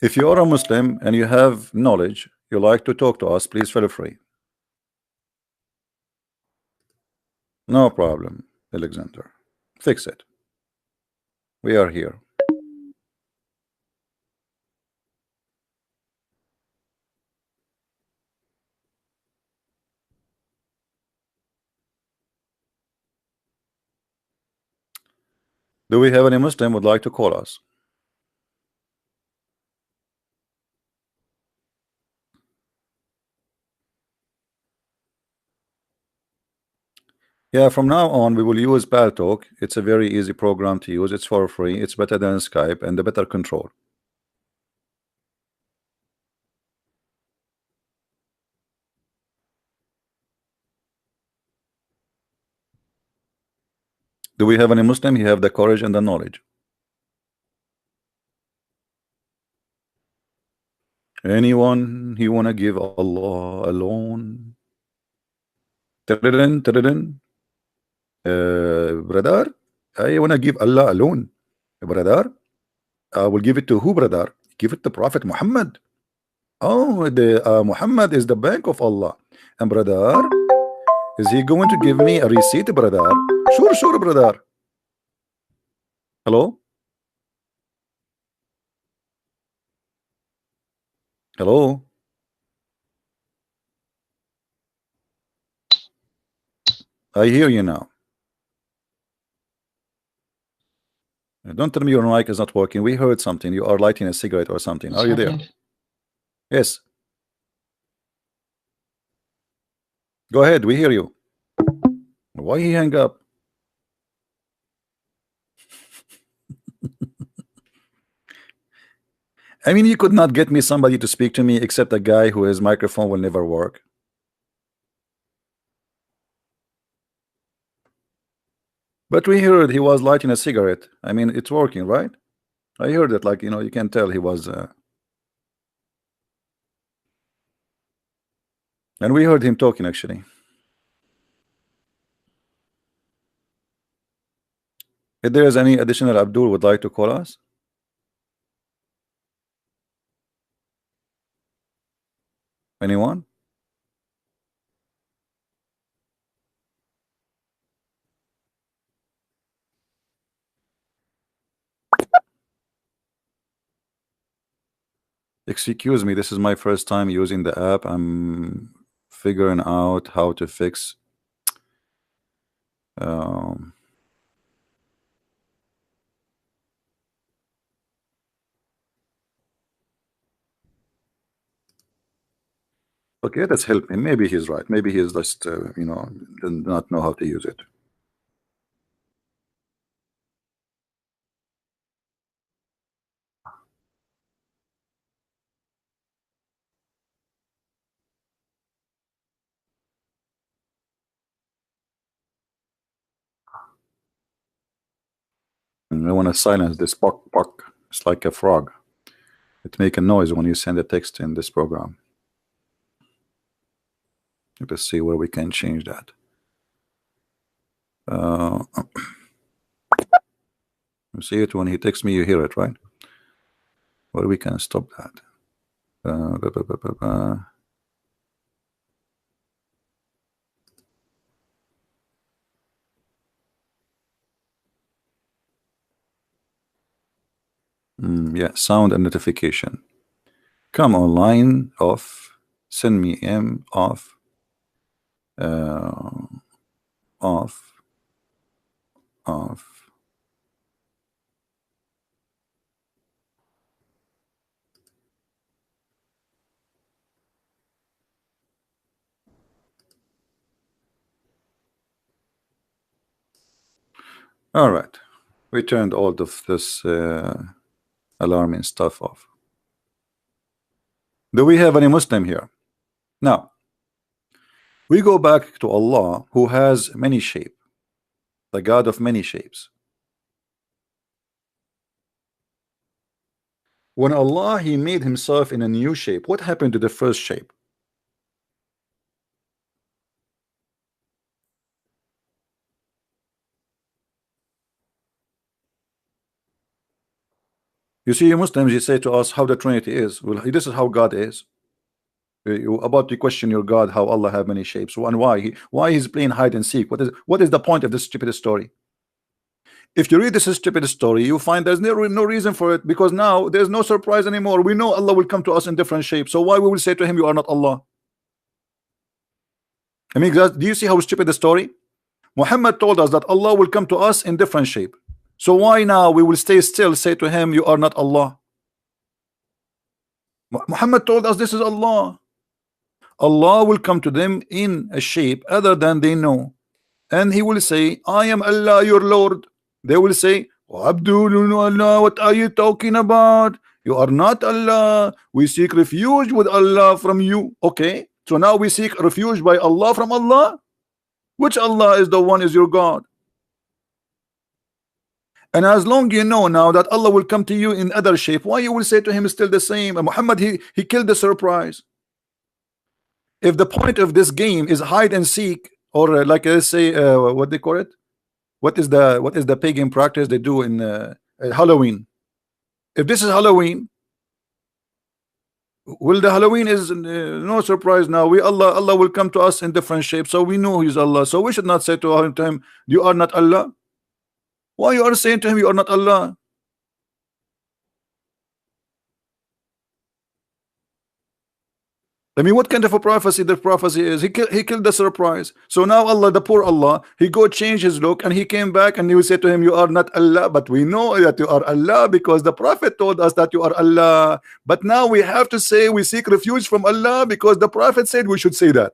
If you are a Muslim and you have knowledge, you like to talk to us, please feel free. No problem, Alexander. Fix it. We are here. Do we have any Muslim would like to call us? Yeah, from now on we will use Paltalk. It's a very easy program to use. It's for free. It's better than Skype and the better control. Do we have any Muslim? He have the courage and the knowledge. Anyone he wanna give Allah alone? Brother, I wanna give Allah alone. Brother, I will give it to who, brother? Give it to Prophet Muhammad. Oh, the Muhammad is the bank of Allah. And brother, is he going to give me a receipt, brother? Sure, sure, brother. Hello? Hello? I hear you now. Don't tell me your mic is not working. We heard something. You are lighting a cigarette or something. Are you there? Yes. Go ahead. We hear you. Why he hang up? I mean, you could not get me somebody to speak to me except a guy who his microphone will never work. But we heard he was lighting a cigarette. I mean, it's working, right? I heard it, like, you can tell he was. And we heard him talking, actually. If there is any additional Abdul would like to call us? Anyone? Excuse me, this is my first time using the app. I'm figuring out how to fix. Okay, let's help him. Maybe he's right. Maybe he's just, does not know how to use it. I want to silence this pock pock. It's like a frog. It make a noise when you send a text in this program. Let's see where we can change that. You see it when he texts me, you hear it, right? Well, we can stop that. Yeah, sound and notification. Come online, off. Send me M, off. Off. Off. All right, we turned all of this alarming stuff off. Do we have any Muslim here? Now, we go back to Allah, who has many shapes, the God of many shapes. When Allah, he made himself in a new shape, what happened to the first shape? You see, Muslims, you say to us how the Trinity is. Well, this is how God is. You about to question your God, how Allah have many shapes, and why he's playing hide and seek. What is the point of this stupid story? If you read this stupid story, you find there's no reason for it, because now there's no surprise anymore. We know Allah will come to us in different shapes, so why we will say to him, you are not Allah? I mean, do you see how stupid the story? Muhammad told us that Allah will come to us in different shape, so why now we will stay still, say to him, you are not Allah? Muhammad told us this is Allah. Allah will come to them in a shape other than they know, and he will say, I am Allah your Lord. They will say, oh, Abdul, Allah, what are you talking about? You are not Allah. We seek refuge with Allah from you. Okay, so now we seek refuge by Allah from Allah. Which Allah is the one is your God? And as long you know now that Allah will come to you in other shape, why you will say to him still the same? And Muhammad, he killed the surprise. If the point of this game is hide and seek, or like let's say what they call it, what is the pagan practice they do in Halloween? If this is Halloween, well, the Halloween is no surprise now. Allah will come to us in different shapes, so we know he's Allah. So we should not say to him, you are not Allah. Why you are saying to him, you are not Allah? I mean, what kind of a prophecy the prophecy is? He killed the surprise. So now Allah, the poor Allah, he go change his look, and he came back, and he will say to him, you are not Allah. But we know that you are Allah because the Prophet told us that you are Allah. But now we have to say we seek refuge from Allah because the Prophet said we should say that.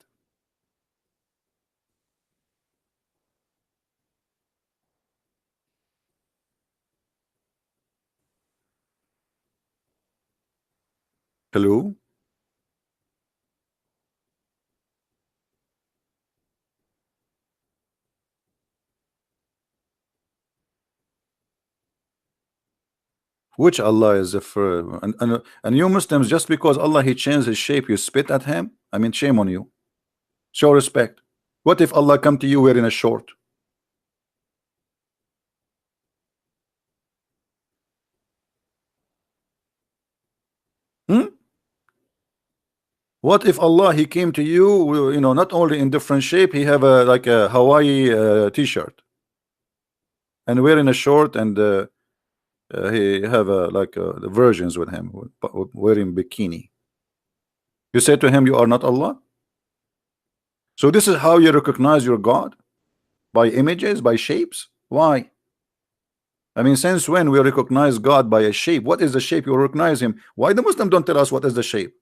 Hello? Which Allah is the first? And you Muslims, just because Allah he changed his shape, you spit at him? I mean, shame on you. Show respect. What if Allah come to you wearing a short? What if Allah he came to you, you know, not only in different shape, he have a like a Hawaii t-shirt and wearing a short, and he have like the versions with him wearing bikini. You say to him, you are not Allah. So this is how you recognize your God, by images, by shapes. Why? I mean, since when we recognize God by a shape? What is the shape you recognize him? Why the Muslim don't tell us what is the shape?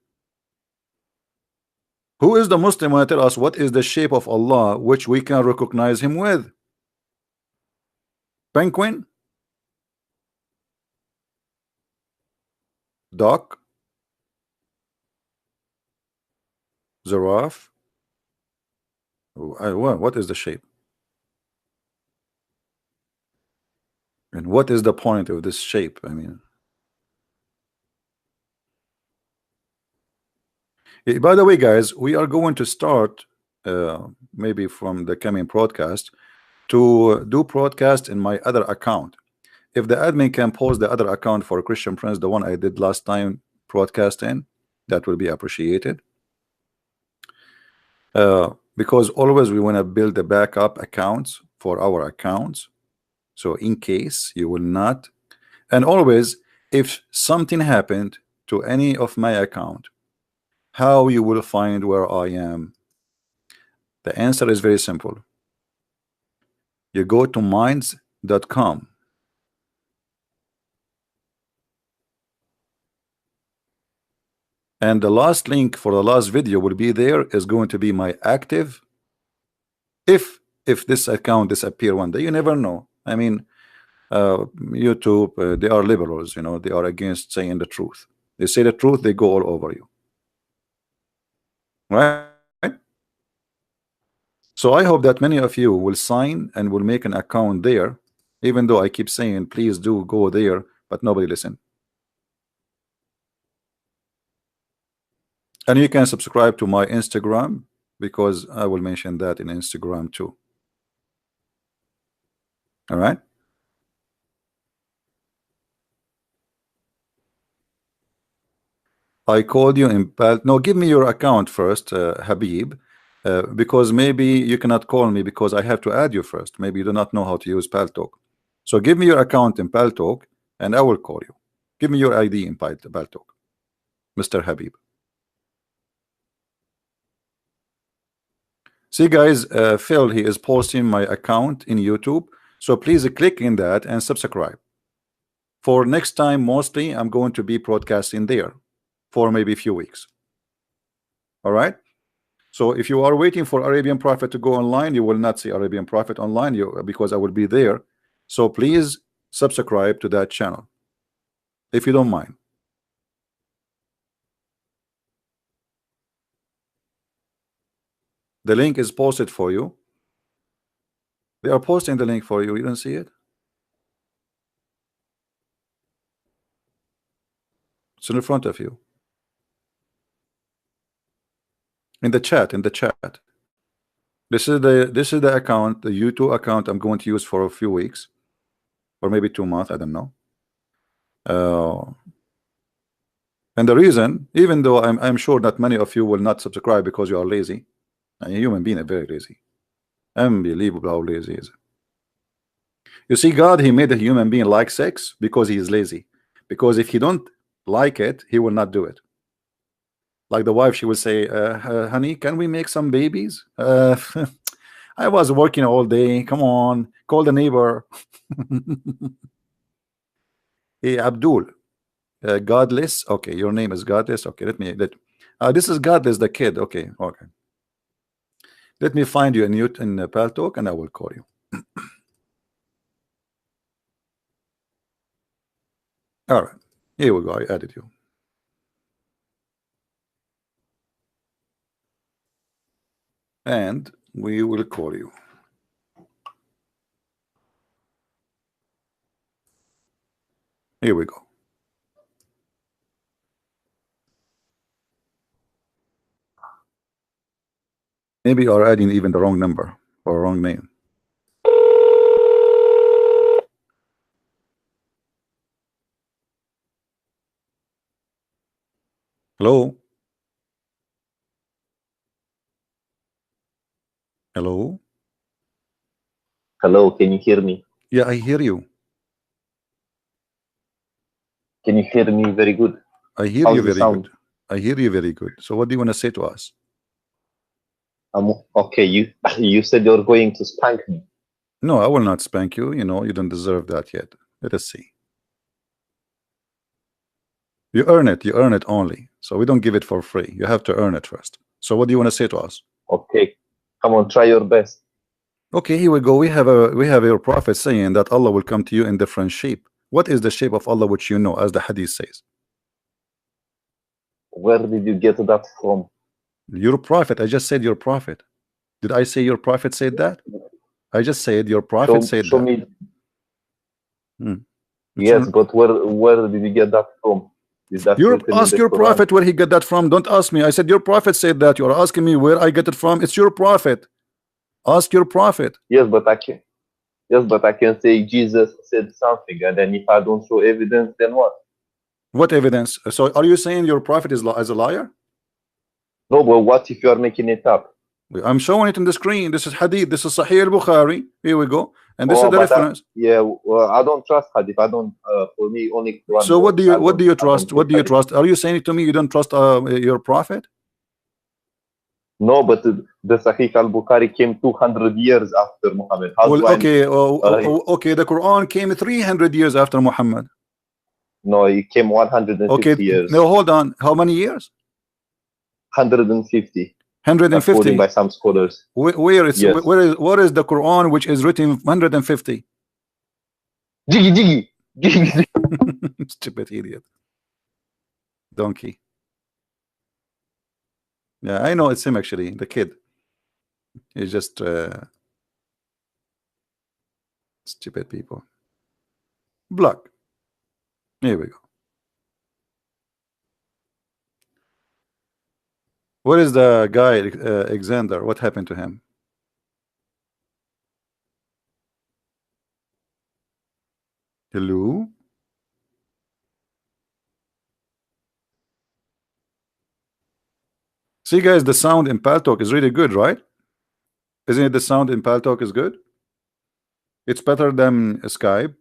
Who is the Muslim when tell us what is the shape of Allah which we can recognize him with? Penguin? Duck? Giraffe? What is the shape? And what is the point of this shape? I mean, by the way, guys, we are going to start maybe from the coming broadcast to do broadcast in my other account. If the admin can post the other account for Christian Prince, the one I did last time broadcast in, that will be appreciated. Because always we want to build the backup accounts for our accounts, so in case you will not, and always if something happened to any of my account, how you will find where I am? The answer is very simple. You go to minds.com, and the last link for the last video will be there, is going to be my active. If this account disappear one day, you never know. I mean, YouTube, they are liberals, you know, they are against saying the truth. They say the truth, they go all over you, right? So I hope that many of you will sign and will make an account there, even though I keep saying please do go there, but nobody listen. And you can subscribe to my Instagram, because I will mention that in Instagram too. All right. I called you in no, give me your account first, Habib, because maybe you cannot call me because I have to add you first. Maybe you do not know how to use Paltalk. So give me your account in Paltalk and I will call you. Give me your ID in Paltalk, Mr. Habib. See guys, Phil, he is posting my account in YouTube, so please click in that and subscribe. For next time, mostly I'm going to be broadcasting there for maybe a few weeks. All right. So if you are waiting for Arabian Prophet to go online, you will not see Arabian Prophet online, because I will be there. So please subscribe to that channel if you don't mind. The link is posted for you. They are posting the link for you. You don't see it? It's in front of you. In the chat, This is the account, the YouTube account I'm going to use for a few weeks or maybe 2 months, I don't know. And the reason, even though I'm sure that many of you will not subscribe because you are lazy, and a human being are very lazy, unbelievable how lazy is. You see, God, he made a human being like sex because he is lazy. Because if he don't like it, he will not do it. Like the wife, she will say, honey, can we make some babies? I was working all day. Come on, call the neighbor. Hey, Abdul, Godless. Okay, your name is Godless. Okay, this is Godless, the kid. Okay. Let me find you in Paltalk and I will call you. All right, here we go. I added you. And we will call you. Here we go. Maybe you are adding even the wrong number or wrong name. Hello? Hello? Hello, can you hear me? Yeah, I hear you. Can you hear me very good? I hear you very good. I hear you very good. So what do you want to say to us? Okay, you said you're going to spank me. No, I will not spank you. You know, you don't deserve that yet. Let us see. You earn it only. So we don't give it for free. You have to earn it first. So what do you want to say to us? Okay, come on, try your best. Okay, here we go. We have your prophet saying that Allah will come to you in different shape. What is the shape of Allah which you know, as the hadith says? Where did you get that from? Your prophet. I just said your prophet. Did I say your prophet said that? I just said your prophet said show that. Me. Yes, but where did you get that from? Is that ask your prophet where he got that from. Don't ask me. I said your prophet said that. You are asking me where I get it from. It's your prophet. Ask your prophet. Yes, but I can. Yes, but I can say Jesus said something, and then if I don't show evidence, then what? What evidence? So are you saying your prophet is a liar? No, but what if you are making it up? I'm showing it on the screen. This is hadith. This is Sahih al-Bukhari. Here we go. And this is the reference. Well, I don't trust hadith. I don't. For me, only Quran. So what do you trust? What do you trust? Are you saying to me you don't trust your prophet? No, but the Sahih al-Bukhari came 200 years after Muhammad. Okay, the Quran came 300 years after Muhammad. No, it came 150 years. No, hold on. How many years? 150. 150 according by some scholars. What is the Quran which is written 150? Jiggy, jiggy, jiggy, jiggy. Stupid idiot. Donkey. Yeah, I know it's him actually, the kid. He's just stupid people. Block. Here we go. Where is the guy, Alexander? What happened to him? Hello? See, guys, the sound in Paltalk is really good, right? Isn't it the sound in Paltalk is good? It's better than Skype.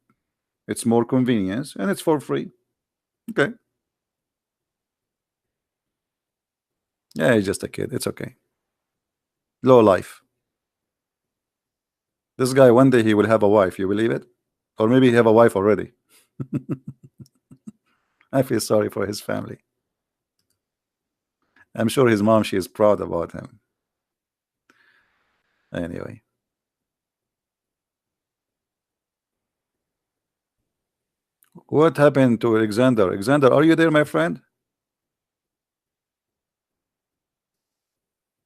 It's more convenience, and it's for free. Okay. Yeah, he's just a kid. It's okay. Low life. This guy, one day he will have a wife. You believe it? Or maybe he have a wife already. I feel sorry for his family. I'm sure his mom, she is proud about him. Anyway. What happened to Alexander? Alexander, are you there, my friend?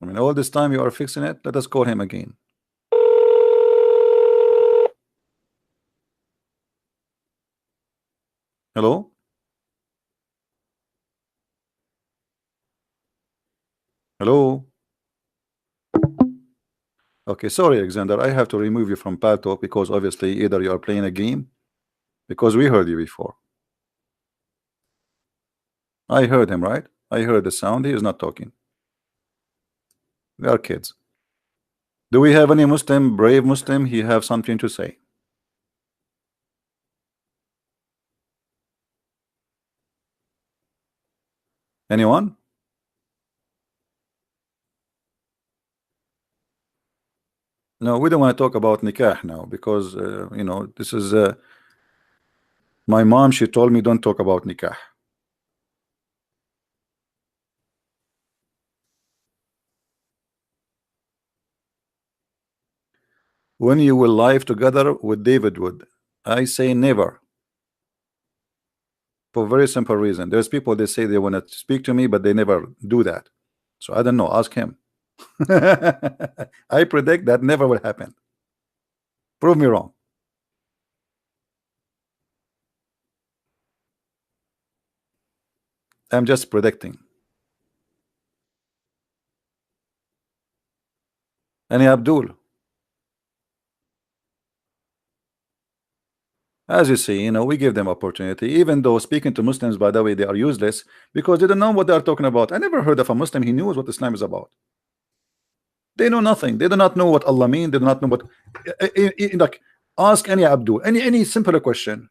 I mean, all this time you are fixing it. Let us call him again. Hello? Hello? Okay, sorry, Alexander. I have to remove you from Paltalk because obviously either you are playing a game, because we heard you before. I heard him, right? I heard the sound. He is not talking. We are kids. Do we have any Muslim, brave Muslim? He have something to say. Anyone? No, we don't want to talk about nikah now because you know, this is my mom. She told me don't talk about nikah. When you will live together with David Wood, I say never. For a very simple reason. There's people they say they want to speak to me, but they never do that. So I don't know. Ask him. I predict that never will happen. Prove me wrong. I'm just predicting. Any Abdul. As you see, you know, we give them opportunity, even though speaking to Muslims, by the way, they are useless because they don't know what they are talking about. I never heard of a Muslim he knows what Islam is about. They know nothing. They do not know what Allah means. They do not know what like ask any Abdul, any simpler question.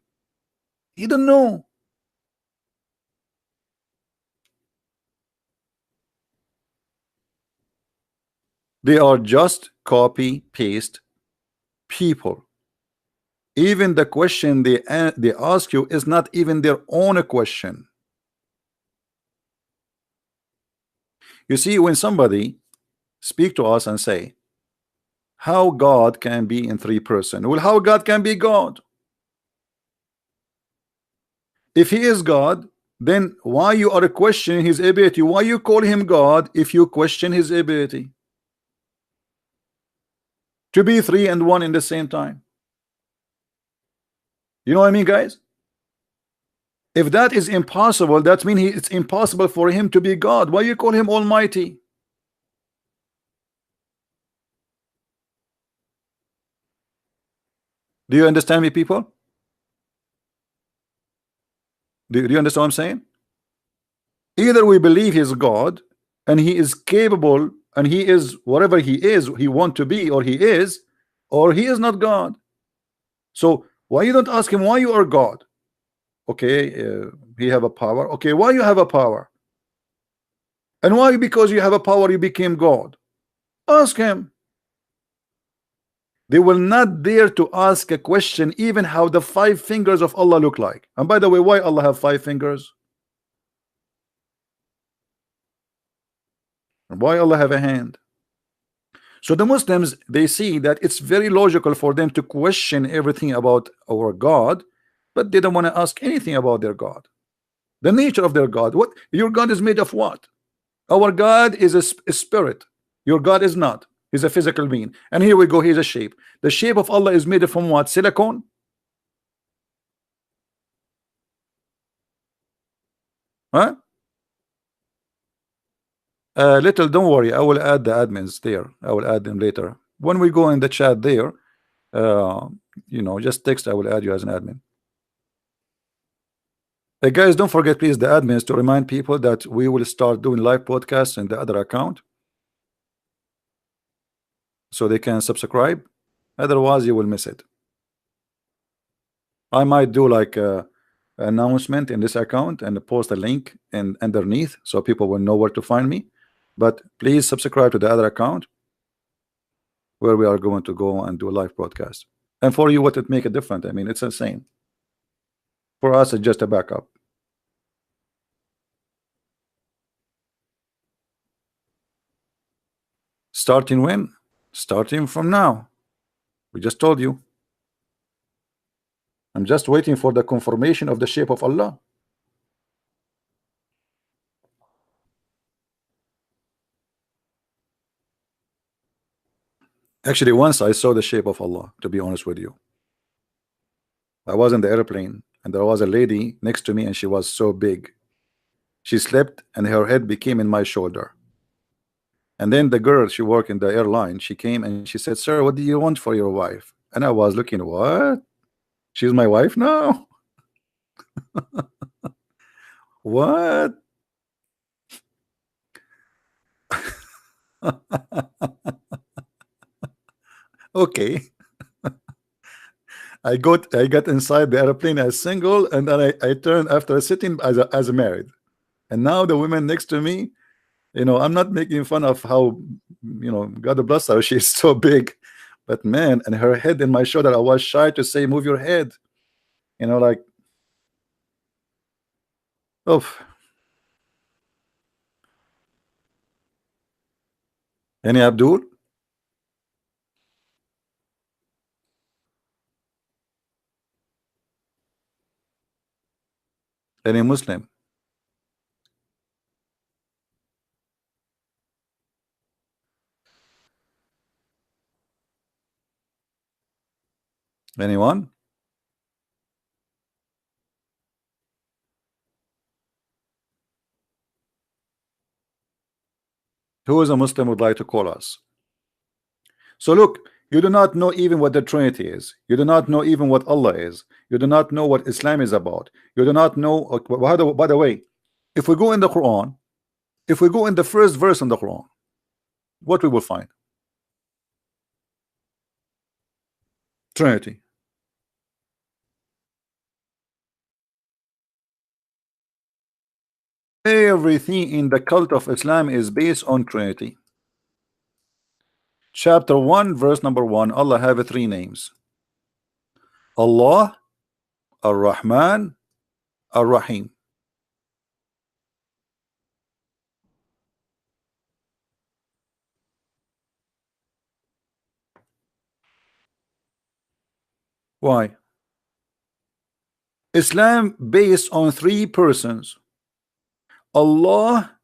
He don't know. They are just copy paste people. Even the question they ask you is not even their own question. You see, when somebody speak to us and say how God can be in three person, well, how God can be God? If he is God, then why you are questioning his ability? Why you call him God if you question his ability to be three and one in the same time? You know what I mean, guys? If that is impossible, that means it's impossible for him to be God. Why you call him Almighty? Do you understand me, people? Do you understand what I'm saying? Either we believe he's God and he is capable and he is whatever he is, he want to be, or he is not God. So why you don't ask him why you are God? Okay, he have a power. Okay, why you have a power? And why because you have a power you became God? Ask him. They will not dare to ask a question even how the five fingers of Allah look like. And by the way, why Allah have five fingers? And why Allah have a hand? So the Muslims, they see that it's very logical for them to question everything about our God, but they don't want to ask anything about their God, the nature of their God. What your God is made of? What? Our God is a spirit. Your God is not. He's a physical being. And here we go. He's a shape. The shape of Allah is made from what? Silicone? Huh? Little, don't worry. I will add the admins there. I will add them later. When we go in the chat there, uh, just text. I will add you as an admin. Guys, don't forget, please, the admins to remind people that we will start doing live podcasts in the other account so they can subscribe. Otherwise, you will miss it. I might do like a announcement in this account and post a link and underneath so people will know where to find me. But please subscribe to the other account where we are going to go and do a live broadcast. And for you, what it make it different? I mean, it's insane. For us, it's just a backup. Starting when? Starting from now. We just told you. I'm just waiting for the confirmation of the shape of Allah. Actually, once I saw the shape of Allah, to be honest with you. I was in the airplane and there was a lady next to me and she was so big. She slept and her head became in my shoulder. And then the girl, she worked in the airline, she came and she said, "Sir, what do you want for your wife?" And I was looking, what? She's my wife now? What? Okay. I got inside the airplane as single, and then I turned after sitting as a married. And now the women next to me, I'm not making fun of how, God bless her, she's so big, but man, and her head in my shoulder, I was shy to say, "Move your head," like, oh. Any Abdul? Any Muslim? Anyone? Who is a Muslim would like to call us? So look, you do not know even what the Trinity is. You do not know even what Allah is. You do not know what Islam is about. You do not know. By the way, if we go in the Quran, if we go in the first verse in the Quran, what we will find? Trinity. Everything in the cult of Islam is based on Trinity. Chapter 1, verse number 1, Allah have 3 names. Allah, Ar-Rahman, Ar-Rahim. Why? Islam based on 3 persons: Allah,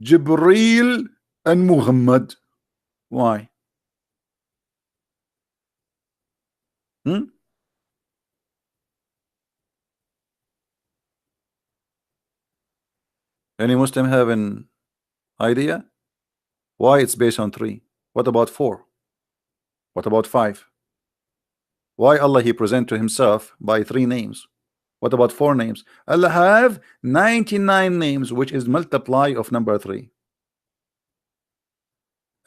Jibreel, and Muhammad. Why? Any Muslim have an idea why it's based on 3? What about 4? What about 5? Why Allah he present to himself by 3 names? What about 4 names? Allah have 99 names, which is multiply of number 3.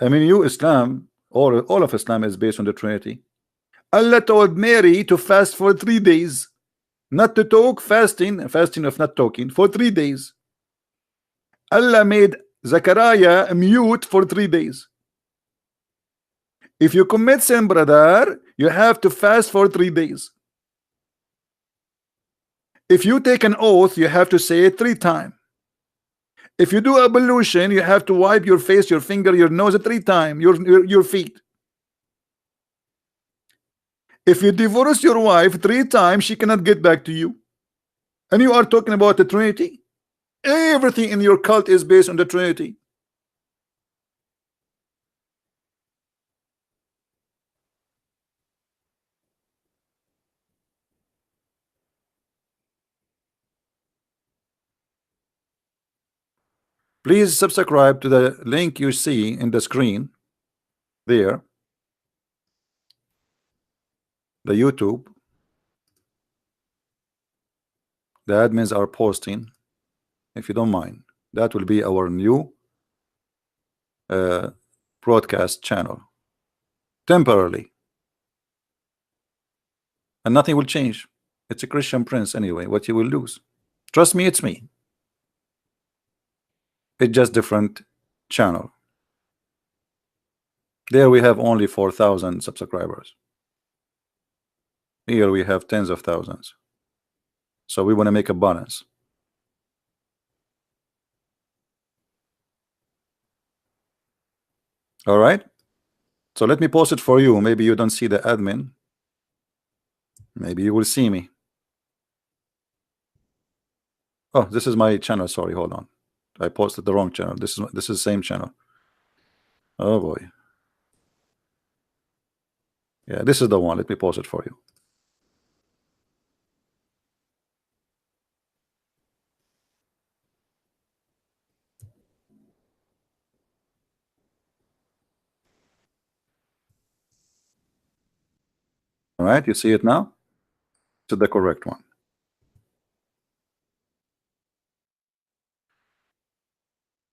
I mean, Islam, or all of Islam is based on the Trinity. Allah told Mary to fast for 3 days, not to talk, fasting of not talking for 3 days. Allah made Zachariah mute for 3 days. If you commit sin, brother, you have to fast for 3 days. If you take an oath, you have to say it 3 times. If you do ablution, you have to wipe your face, your finger, your nose 3 times, your feet. If you divorce your wife 3 times, she cannot get back to you. And you are talking about the Trinity? Everything in your cult is based on the Trinity. Please subscribe to the link you see in the screen there, the YouTube. The admins are posting, if you don't mind. That will be our new broadcast channel temporarily, and nothing will change. It's a Christian prince anyway. What you will lose, trust me, it's me. It's just different channel. There we have only 4,000 subscribers. Here we have tens of thousands. So we want to make a balance. All right. So let me post it for you. Maybe you don't see the admin. Maybe you will see me. Oh, this is my channel. Sorry, hold on. I posted the wrong channel. This is the same channel. Oh boy. Yeah, this is the one. Let me post it for you. All right, you see it now? This is the correct one.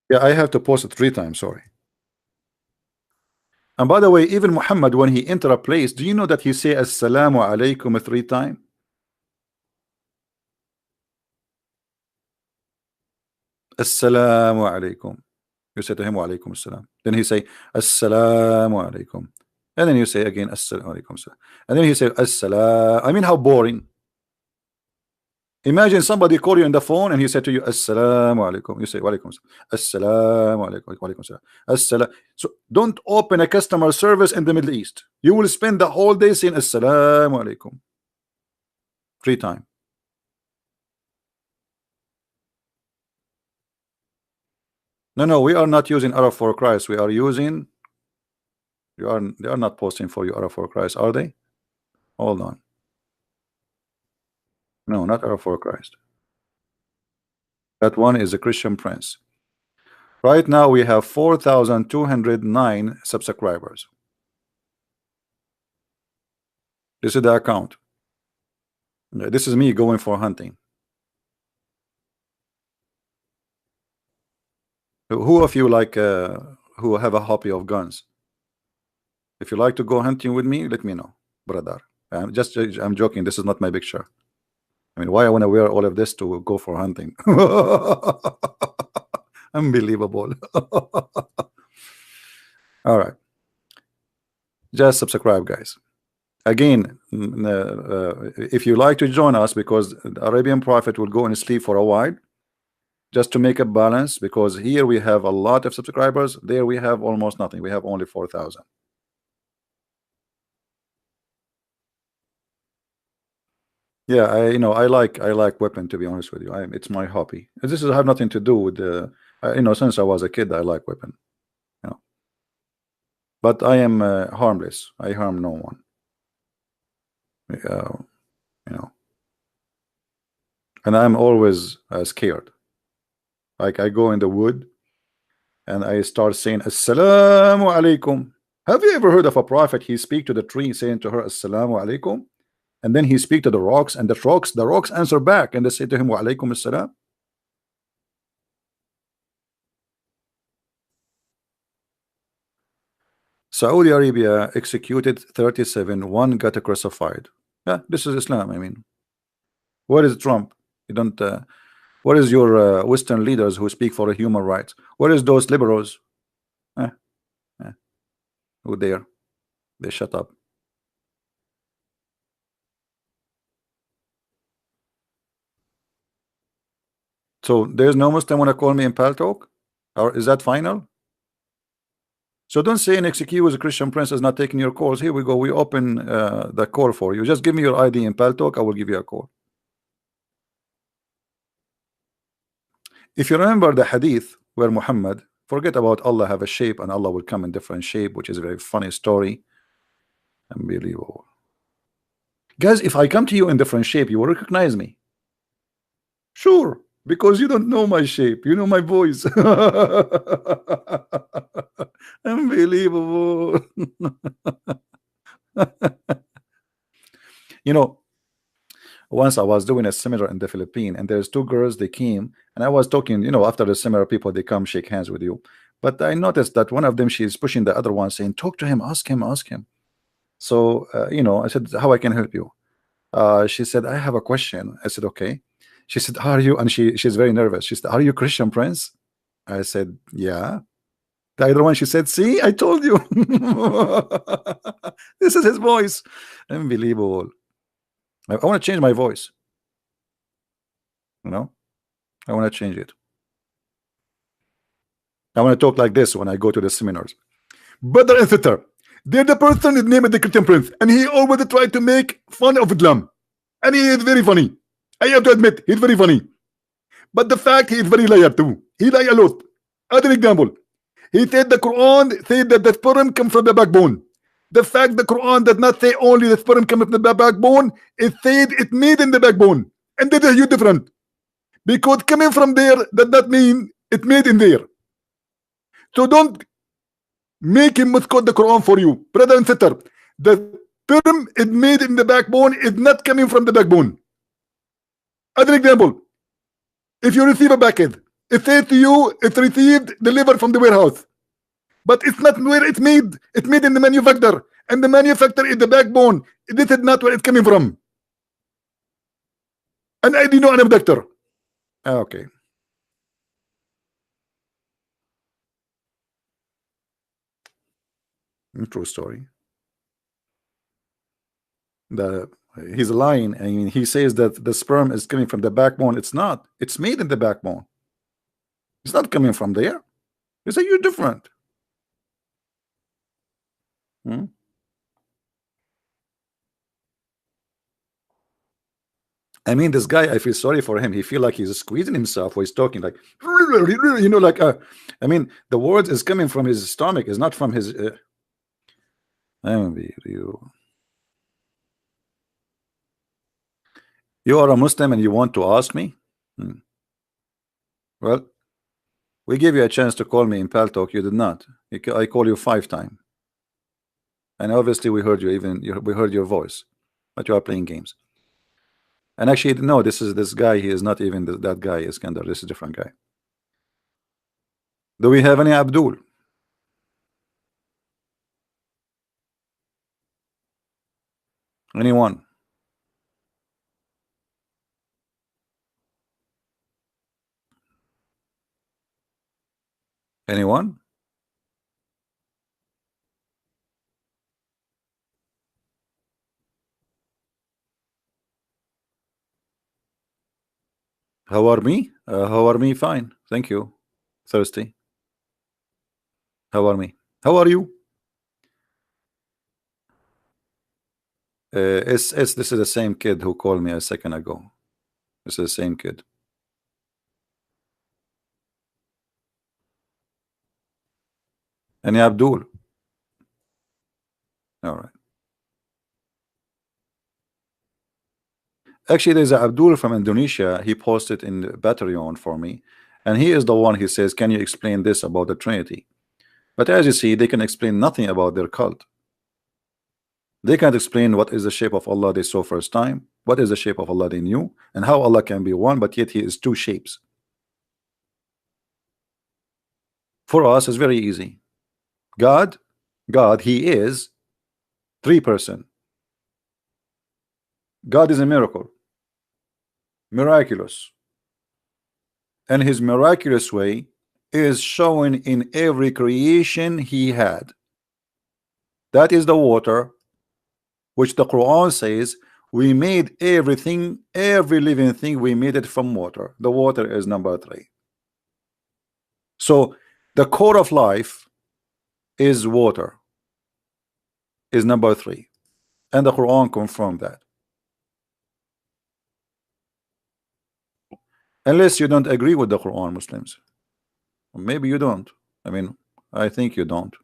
Yeah, I have to post it 3 times. Sorry. And by the way, even Muhammad, when he enter a place, do you know that he say Assalamu alaikum 3 times? Assalamu alaikum. You say to him, wa alaikum assalam. Then he say, Assalamu alaikum. And then you say again, Assalamu alaikum. And then he say, Assalam. I mean, how boring. Imagine somebody call you on the phone and he said to you, Assalamu alaikum. You say, wa alaikum assalam. Assalamu alaikum. Wa alaikum assalam. Assalam. So don't open a customer service in the Middle East. You will spend the whole day saying, Assalamu alaikum 3 times. No, we are not using Arab for Christ. We are using. They are not posting for you Arab for Christ, are they? Hold on. No, not Arab for Christ. That one is a Christian prince. Right now we have 4,209 subscribers. This is the account. This is me going for hunting. Who of you like who have a hobby of guns? If you like to go hunting with me, let me know, brother. I'm joking. This is not my picture. I mean, why I want to wear all of this to go for hunting? Unbelievable. All right. Just subscribe, guys. Again, if you like to join us, because the Arabian prophet will go and sleep for a while, just to make a balance, because here we have a lot of subscribers, there we have almost nothing. We have only 4,000. Yeah, I like weapon, to be honest with you. It's my hobby. This is have nothing to do with the since I was a kid I like weapon. But I am harmless. I harm no one. And I'm always scared. Like I go in the wood and I start saying Assalamu alaikum. Have you ever heard of a prophet? He speak to the tree saying to her Assalamu alaikum, and then he speak to the rocks, and the rocks answer back and they say to him wa alaikum assalam. Saudi Arabia executed 37, one got crucified. Yeah, this is Islam. I mean, where is Trump? You don't where is your Western leaders who speak for human rights? Where is those liberals? Who there? They shut up. So there's no Muslim want to call me in Paltalk, or is that final? So don't say an excuse a Christian Prince is not taking your calls. Here we go. We open the call for you. Just give me your ID in Paltalk. I will give you a call. If you remember the hadith where Muhammad, forget about Allah have a shape and Allah will come in different shape, which is a very funny story. Unbelievable. Guys, if I come to you in different shape, you will recognize me. Sure, because you don't know my shape. You know my voice. Unbelievable. You know, once I was doing a seminar in the Philippines, and there's two girls, they came, and I was talking, you know, after the seminar, people, they come shake hands with you. But I noticed that one of them, she's pushing the other one, saying, talk to him, ask him, ask him. So, you know, I said, how I can help you? She said, I have a question. I said, okay. She said, are you, and she's very nervous. She said, are you Christian Prince? I said, yeah. The other one, she said, see, I told you. This is his voice. Unbelievable. I want to change my voice. You know, I want to change it. I want to talk like this when I go to the seminars. Brother and sister, they're the person is named the Christian Prince, and he always tried to make fun of Islam. And he is very funny. I have to admit, he's very funny. But the fact he is very liar too. He lie a lot. Other example, he said the Quran said that the sperm comes from the backbone. The fact the Quran does not say only the sperm comes from the backbone, it said it made in the backbone. And that is a huge difference. Because coming from there does not mean it made in there. So don't make him misquote the Quran for you. Brother and sister, the sperm is made in the backbone is not coming from the backbone. Other example, if you receive a package, it says to you it's received, delivered from the warehouse. But it's not where it's made. It's made in the manufacturer. And the manufacturer is the backbone. This is not where it's coming from. And I do know I'm a doctor. Okay. True story. He's lying. I mean, he says that the sperm is coming from the backbone. It's not. It's made in the backbone. It's not coming from there. It's a huge different. I mean, this guy, I feel sorry for him. He feel like he's squeezing himself while he's talking, like, you know, like, I mean, the words is coming from his stomach, is not from his. You are a Muslim and you want to ask me? Well, we gave you a chance to call me in Paltalk. You did not. I call you 5 times, and obviously we heard you. We heard your voice, but you are playing games. And actually, no, this is this guy. He is not even that guy, Iskandar. This is a different guy. Do we have any Abdul? Anyone? Anyone? How are me? How are me? Fine, thank you. Thirsty. How are me? How are you? This is the same kid who called me a second ago. This is the same kid. Any Abdul? All right. Actually, there's a Abdul from Indonesia. He posted in the Patreon for me, and he is the one who says, can you explain this about the Trinity? But as you see, they can explain nothing about their cult. They can't explain what is the shape of Allah they saw first time, what is the shape of Allah they knew, and how Allah can be one, but yet he is 2 shapes. For us, it's very easy. God, he is 3 person. God is a miracle, miraculous, and his miraculous way is shown in every creation he had. That is the water which the Quran says We made everything, every living thing, we made it from water. The water is number 3. So the core of life is water, is number 3. And the Quran confirmed that. Unless you don't agree with the Quran, Muslims. Maybe you don't. I mean, I think you don't.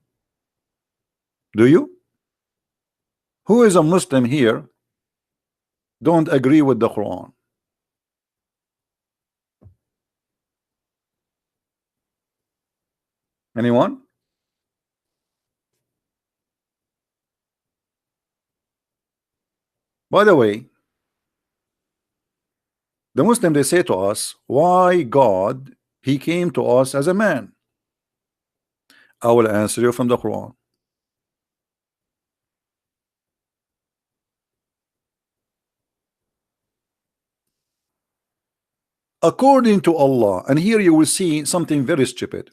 Do you? Who is a Muslim here don't agree with the Quran? Anyone? By the way, the Muslim, they say to us, why God, he came to us as a man? I will answer you from the Quran. According to Allah, and here you will see something very stupid.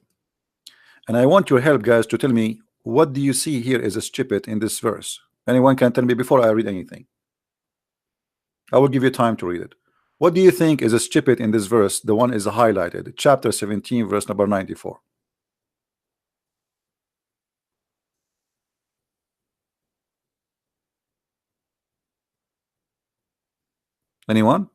And I want your help, guys, to tell me, what do you see here is a stupid in this verse? Anyone can tell me before I read anything. I will give you time to read it. What do you think is a stupid in this verse? The one is highlighted, chapter 17, verse number 94. Anyone?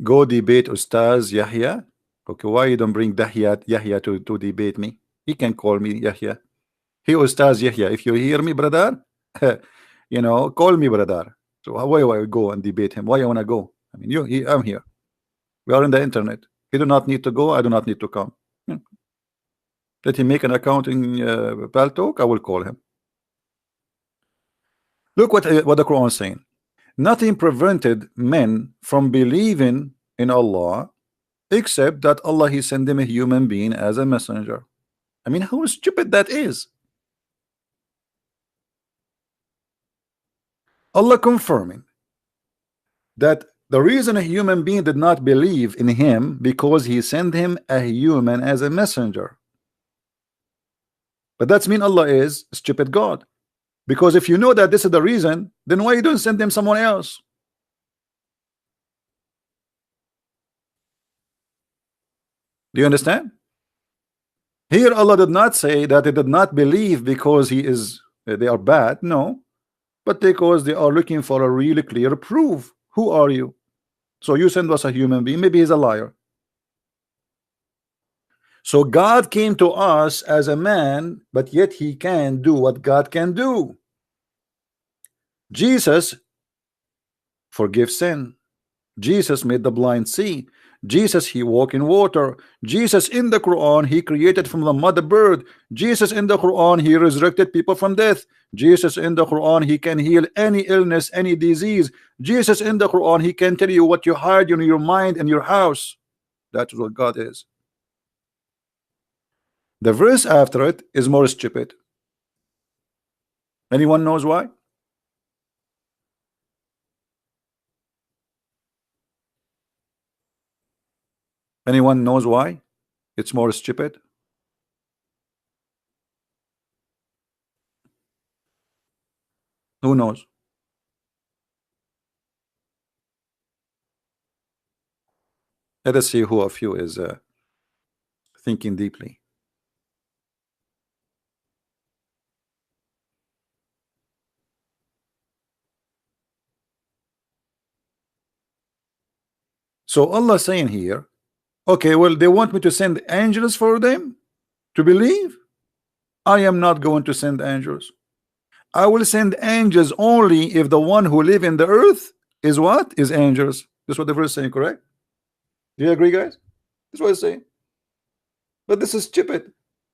Go debate Ustaz Yahya. Okay, why you don't bring Yahya to debate me? He can call me Yahya. He Ustaz Yahya. If you hear me, brother, you know, call me brother. So why do I go and debate him? Why you wanna go? I mean, I'm here. We are in the internet. He do not need to go. I do not need to come. Let him make an account in Paltalk. I will call him. Look what the Quran is saying. Nothing prevented men from believing in Allah except that Allah, he sent them a human being as a messenger. I mean, how stupid that is. Allah confirming that the reason a human being did not believe in him because he sent him a human as a messenger. But that's mean Allah is a stupid God. Because if you know that this is the reason, then why you don't send them someone else? Do you understand? Here Allah did not say that they did not believe because they are bad. No, but because they are looking for a really clear proof. Who are you? So you send us a human being. Maybe he's a liar. So God came to us as a man, but yet he can do what God can do. Jesus forgives sin. Jesus made the blind see. Jesus, he walked in water. Jesus in the Quran, he created from the mother bird. Jesus in the Quran, he resurrected people from death. Jesus in the Quran, he can heal any illness, any disease. Jesus in the Quran, he can tell you what you hide in your mind and your house. That's what God is. The verse after it is more stupid. Anyone knows why? Anyone knows why it's more stupid? Who knows? Let us see who of you is thinking deeply. So Allah saying here, okay, well, they want me to send angels for them to believe. I am not going to send angels. I will send angels only if the one who live in the earth is what? Is angels. That's what the verse is saying, correct? Do you agree, guys? That's what it's saying. But this is stupid.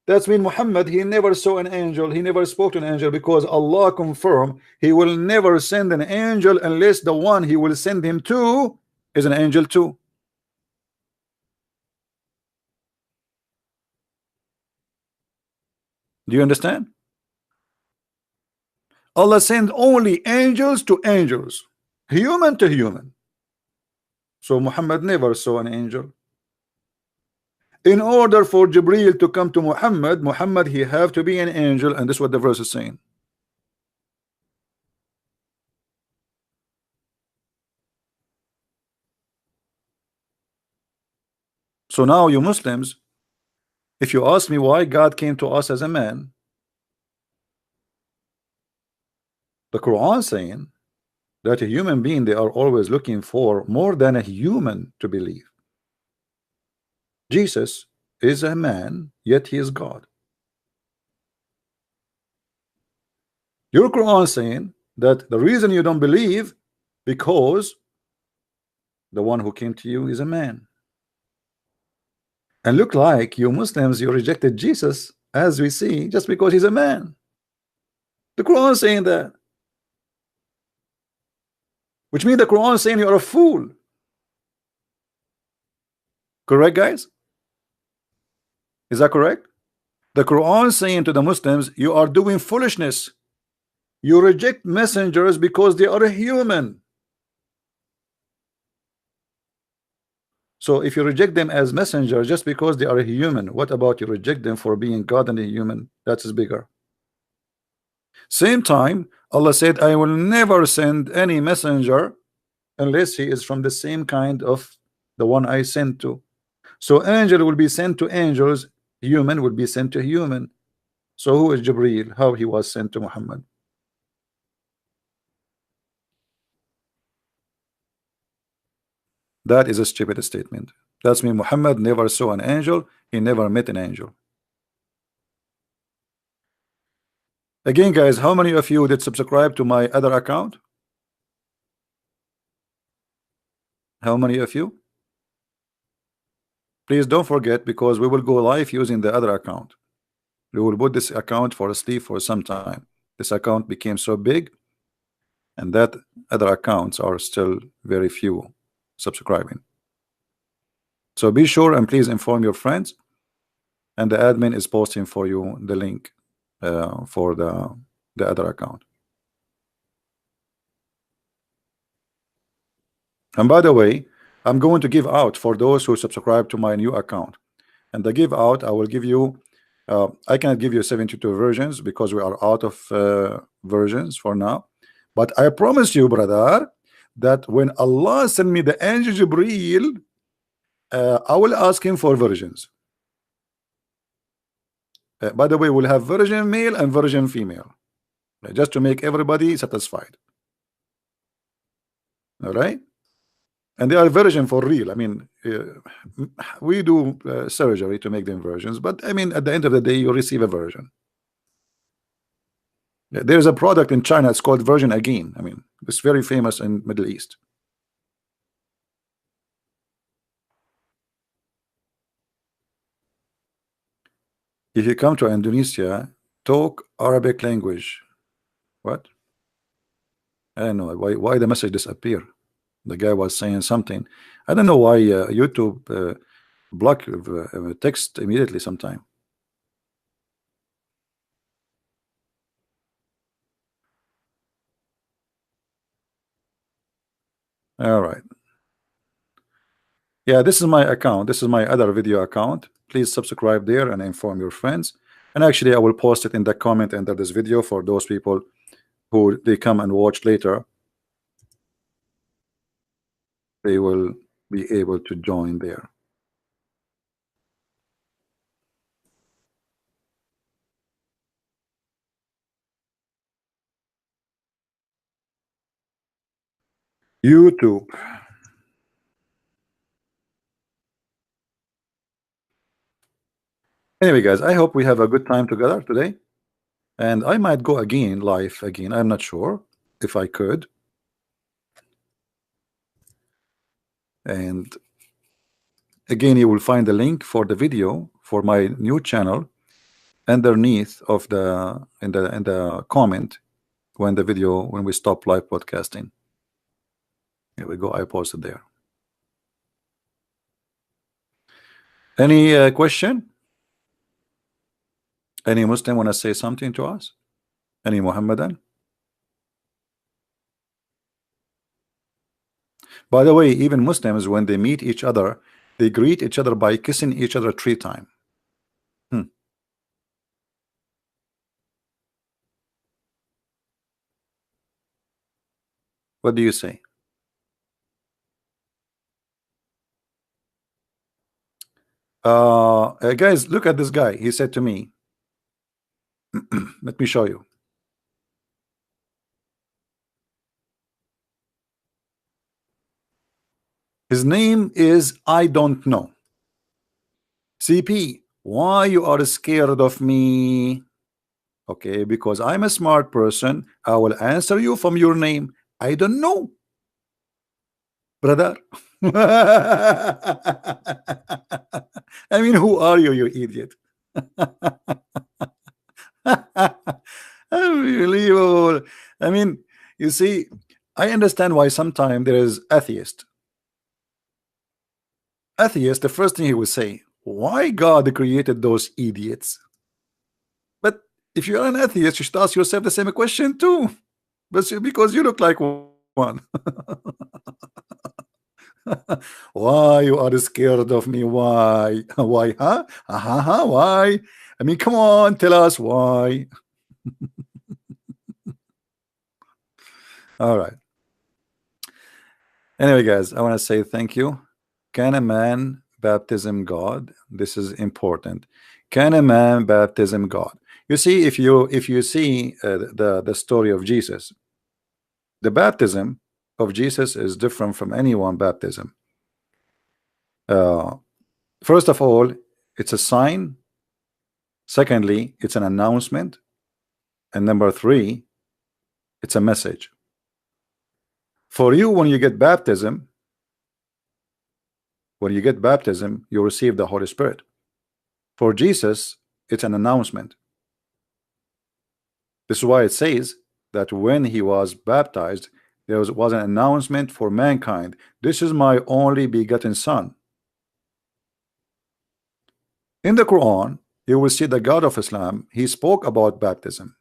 That's mean Muhammad, he never saw an angel, he never spoke to an angel, because Allah confirmed he will never send an angel unless the one he will send him to is an angel too. Do you understand? Allah sent only angels to angels, human to human. So Muhammad never saw an angel. In order for Jibril to come to Muhammad, he have to be an angel, and this is what the verse is saying. So now you Muslims, if you ask me why God came to us as a man, the Quran saying that a human being, they are always looking for more than a human to believe. Jesus is a man, yet he is God. Your Quran saying that the reason you don't believe because the one who came to you is a man. And look like you Muslims, you rejected Jesus, as we see, just because he's a man. The Quran is saying that, which means the Quran is saying you are a fool. Correct, guys? Is that correct? The Quran is saying to the Muslims, you are doing foolishness. You reject messengers because they are a human. So if you reject them as messengers just because they are a human, what about you reject them for being God and a human? That is bigger. Same time, Allah said, I will never send any messenger unless he is from the same kind of the one I sent to. So angel will be sent to angels, human will be sent to human. So who is Jibreel? How he was sent to Muhammad? That is a stupid statement. That's mean Muhammad never saw an angel, he never met an angel. Again, guys, how many of you did subscribe to my other account? How many of you? Please don't forget, because we will go live using the other account. We will put this account for sleep for some time. This account became so big, and that other accounts are still very few subscribing. So be sure and please inform your friends, and the admin is posting for you the link for the other account. And by the way, I'm going to give out for those who subscribe to my new account. And the give out, I will give you, I cannot give you 72 versions because we are out of versions for now. But I promise you, brother, that when Allah send me the angel Jibreel, I will ask him for versions. By the way, we'll have version male and version female, just to make everybody satisfied. All right? And they are version for real. I mean, we do surgery to make them versions, but I mean, at the end of the day, you receive a version. There's a product in China, it's called version again. I mean, it's very famous in Middle East. If you come to Indonesia, talk Arabic language. What? I don't know why the message disappear. The guy was saying something. I don't know why YouTube block text immediately sometime. All right. Yeah, this is my account. This is my other video account. Please subscribe there and inform your friends. And actually, I will post it in the comment under this video for those people who they come and watch later. They will be able to join there. YouTube. Anyway, guys, I hope we have a good time together today. And I might go again live again. I'm not sure if I could. And again, you will find the link for the video for my new channel underneath of the in the comment when we stop live podcasting. Here we go. I posted there. Any question? Any Muslim want to say something to us? Any Muhammadan? By the way, even Muslims, when they meet each other, they greet each other by kissing each other 3 times. What do you say? Guys, look at this guy. He said to me, let me show you. His name is I don't know. CP, why you are scared of me? Okay, because I'm a smart person. I will answer you from your name. I don't know, brother. I mean, who are you, you idiot? Unbelievable. I mean, you see, I understand why sometimes there is atheist. Atheist, the first thing he will say, why God created those idiots? But if you are an atheist, you should ask yourself the same question too. But because you look like one. Why you are scared of me? Why? Why? Huh? Why? I mean, come on, tell us why. All right. Anyway, guys, I want to say thank you. Can a man baptism God? This is important. Can a man baptism God? You see, if you see the story of Jesus, the baptism of Jesus is different from anyone baptism. First of all, it's a sign. Secondly, it's an announcement. And number three, it's a message. For you, when you get baptism, you receive the Holy Spirit. For Jesus, it's an announcement. This is why it says that when he was baptized, there was an announcement for mankind. This is my only begotten son. In the Quran, you will see the God of Islam, he spoke about baptism.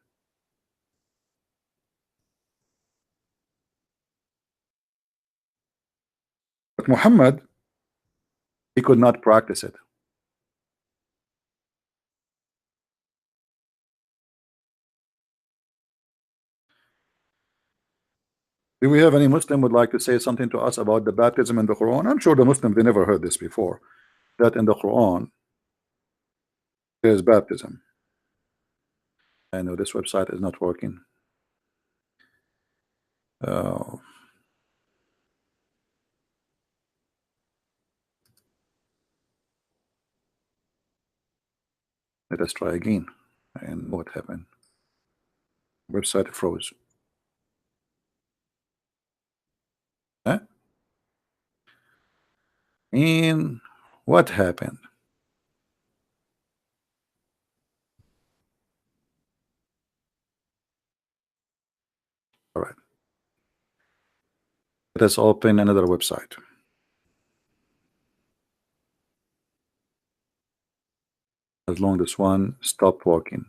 But Muhammad, he could not practice it. Do we have any Muslim would like to say something to us about the baptism in the Quran? I'm sure the Muslim, they never heard this before, that in the Quran there's baptism. I know this website is not working. Uh, let us try again. And what happened? Website froze. Huh? And what happened? All right. Let us open another website. As long as this one stopped working.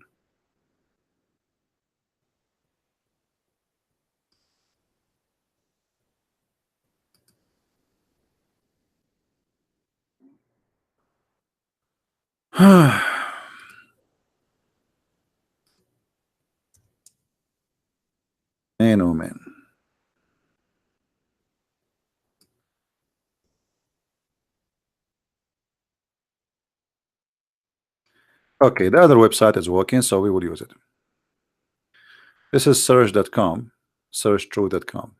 Man, oh man. Okay, the other website is working, so we will use it. This is search.com, searchtrue.com.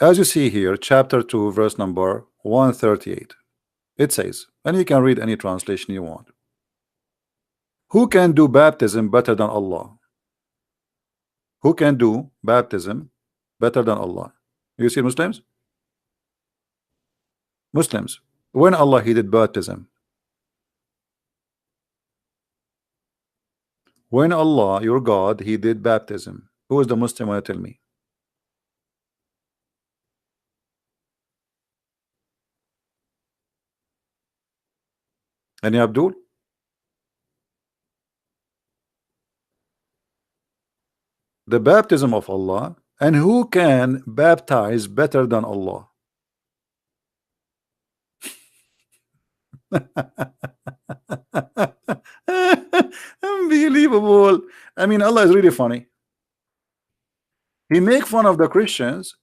As you see here, chapter 2, verse number 138. It says, and you can read any translation you want. Who can do baptism better than Allah? Who can do baptism better than Allah? You see Muslims? Muslims. When Allah he did baptism. When Allah, your God, he did baptism. Who is the Muslim want to tell me? Any Abdul? The baptism of Allah. And who can baptize better than Allah? Unbelievable. I mean, Allah is really funny. He make fun of the Christians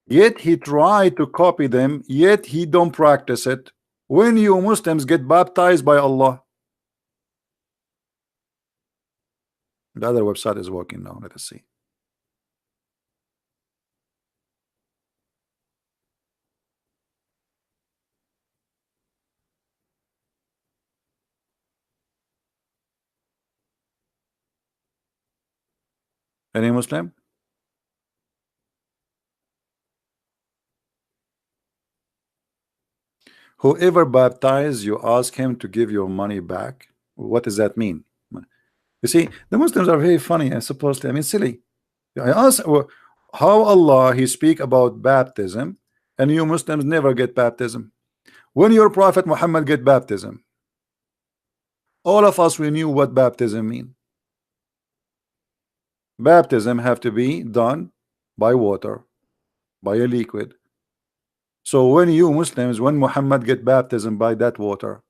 Yet he tried to copy them, yet he don't practice it. When you Muslims get baptized by Allah, the other website is working now. Let us see. Any Muslim? Whoever baptized, you ask him to give your money back. What does that mean? You see, the Muslims are very funny and supposedly, I mean, silly. I ask how Allah he speak about baptism, and you Muslims never get baptism. When your Prophet Muhammad get baptism, all of us we knew what baptism mean. Baptism have to be done by water, by a liquid. So when you Muslims, when Muhammad get baptism by that water,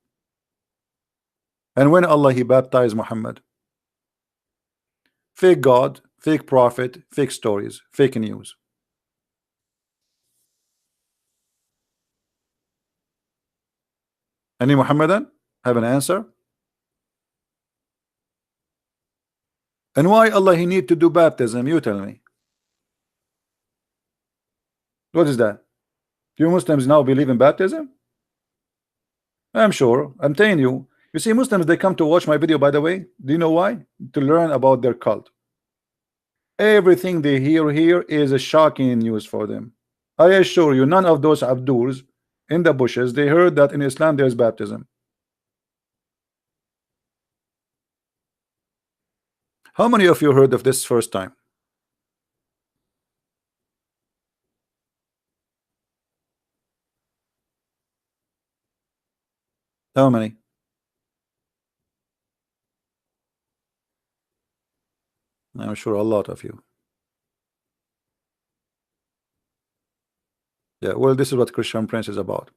and when Allah he baptized Muhammad, fake God, fake prophet, fake stories, fake news. Any Muhammadan have an answer? And why Allah he need to do baptism? You tell me. What is that? You Muslims now believe in baptism? I'm sure. I'm telling you. You see, Muslims they come to watch my video. By the way, do you know why? To learn about their cult. Everything they hear here is a shocking news for them. I assure you, none of those Abdurs in the bushes they heard that in Islam there's baptism. How many of you heard of this first time? How many? I'm sure a lot of you. Yeah, well, this is what Christian Prince is about.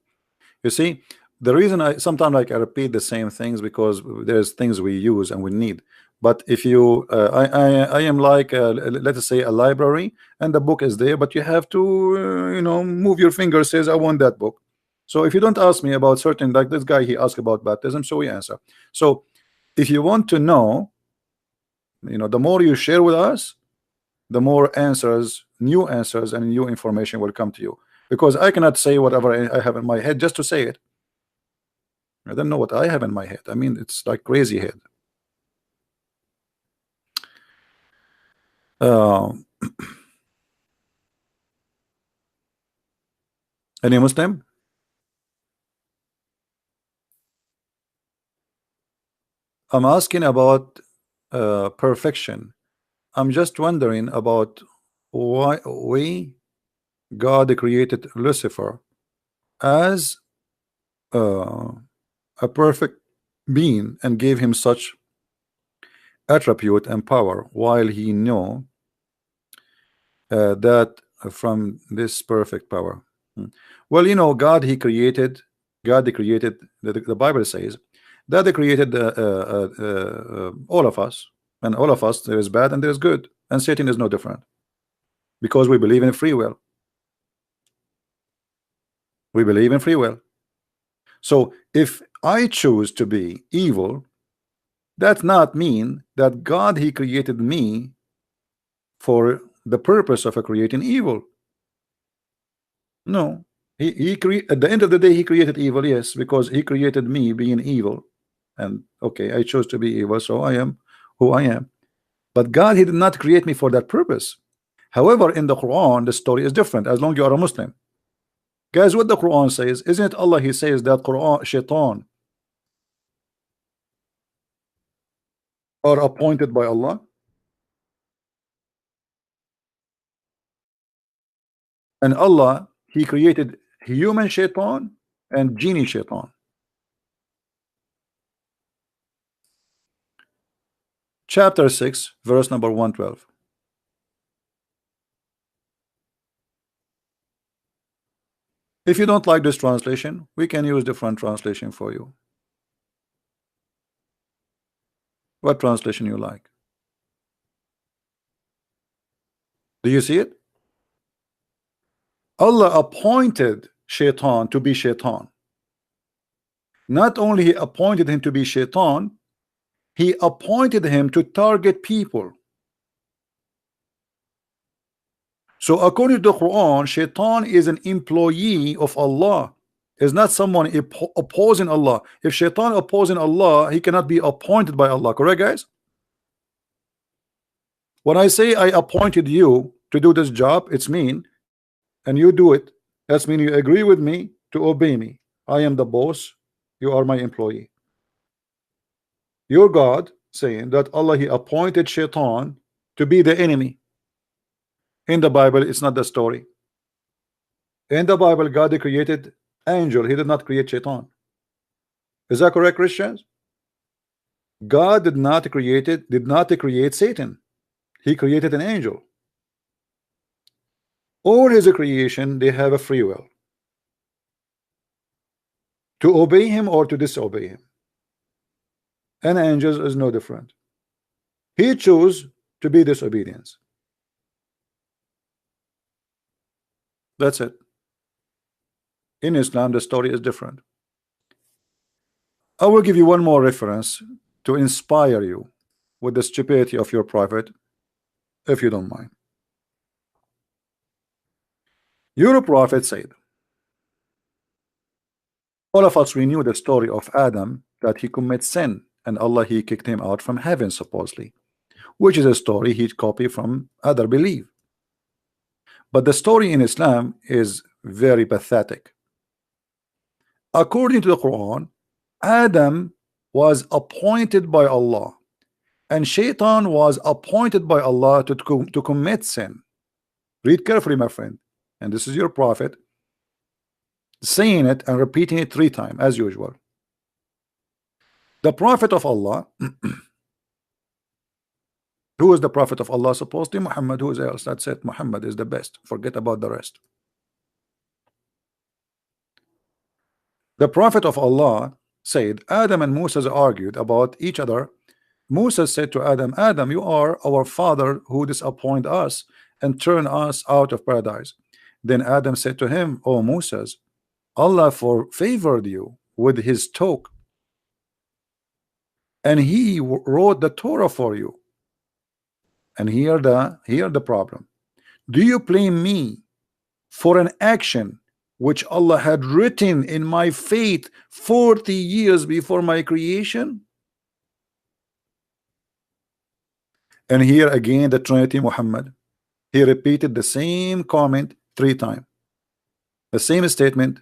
You see, the reason I sometimes like I repeat the same things because there's things we use and we need. But if you, I am like let us say a library, and the book is there, but you have to, you know, move your finger. Says I want that book. So if you don't ask me about certain, like this guy, he asked about baptism, so we answer. So if you want to know, you know, the more you share with us, the more answers, new answers, and new information will come to you. Because I cannot say whatever I have in my head just to say it. I don't know what I have in my head. I mean, it's like crazy head. Uh, any Muslim? I'm asking about perfection. I'm just wondering about why God created Lucifer as uh, a perfect being and gave him such attribute and power, while he knew that from this perfect power. Well, you know, God he created, the Bible says that he created all of us, and all of us, there is bad and there is good, and Satan is no different, because we believe in free will. We believe in free will. So if I choose to be evil, that's not mean that God he created me for the purpose of creating evil. No, at the end of the day he created evil, yes, because he created me being evil, and okay, I chose to be evil, so I am who I am. But God he did not create me for that purpose. However, in the Quran the story is different. As long you are a Muslim, guys, what the Quran says, isn't it Allah he says that Quran shaitan are appointed by Allah, and Allah he created human shaitan and genie shaitan. Chapter 6 verse number 112. If you don't like this translation, we can use different translation for you. What translation you like? Do you see it? Allah appointed Shaitan to be Shaitan. Not only he appointed him to be Shaitan, he appointed him to target people. So according to the Quran, Shaitan is an employee of Allah. Is not someone opposing Allah. If Shaitan opposing Allah, he cannot be appointed by Allah. Correct, guys? When I say I appointed you to do this job, it's mean, and you do it. That's mean you agree with me to obey me. I am the boss. You are my employee. Your God saying that Allah he appointed Shaitan to be the enemy. In the Bible, it's not the story. In the Bible, God created angel. He did not create Shaitan. Is that correct, Christians? God did not create Satan. He created an angel. All his creation, they have a free will to obey him or to disobey him. And angels is no different. He chose to be disobedience. That's it. In Islam, the story is different. I will give you one more reference to inspire you with the stupidity of your prophet, if you don't mind. Your prophet said, all of us, we knew the story of Adam, that he commits sin and Allah he kicked him out from heaven supposedly, which is a story he copied from other belief. But the story in Islam is very pathetic. According to the Quran, Adam was appointed by Allah and Shaitan was appointed by Allah to commit sin. Read carefully, my friend, and this is your prophet saying it and repeating it 3 times as usual. The prophet of Allah who is the prophet of Allah supposed to be? Muhammad. Who is else? That's it. Muhammad is the best. Forget about the rest. The prophet of Allah said Adam and Moses argued about each other. Moses said to Adam, Adam, you are our father who disappoint us and turn us out of paradise. Then Adam said to him, O Moses, Allah favored you with his talk and he wrote the Torah for you. And here the problem. Do you blame me for an action which Allah had written in my fate 40 years before my creation? And here again the Trinity Muhammad, he repeated the same comment 3 times, the same statement,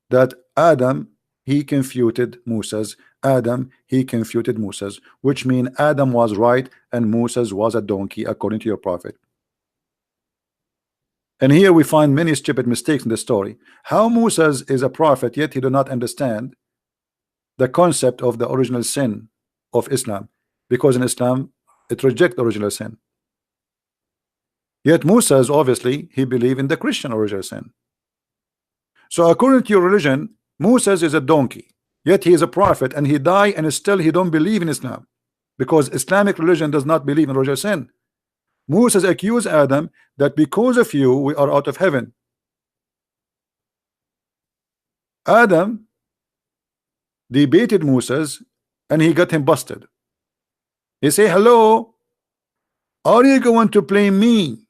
that Adam he confuted Moses, Adam he confuted Moses, which means Adam was right and Moses was a donkey according to your prophet. And here we find many stupid mistakes in the story. How Moses is a prophet yet he do not understand the concept of the original sin of Islam, because in Islam it rejects original sin. Yet Moses obviously he believed in the Christian original sin. So according to your religion, Moses is a donkey, yet he is a prophet and he died and still he don't believe in Islam, because Islamic religion does not believe in original sin. Moses accused Adam that because of you we are out of heaven. Adam debated Moses and he got him busted. He say, hello, are you going to blame me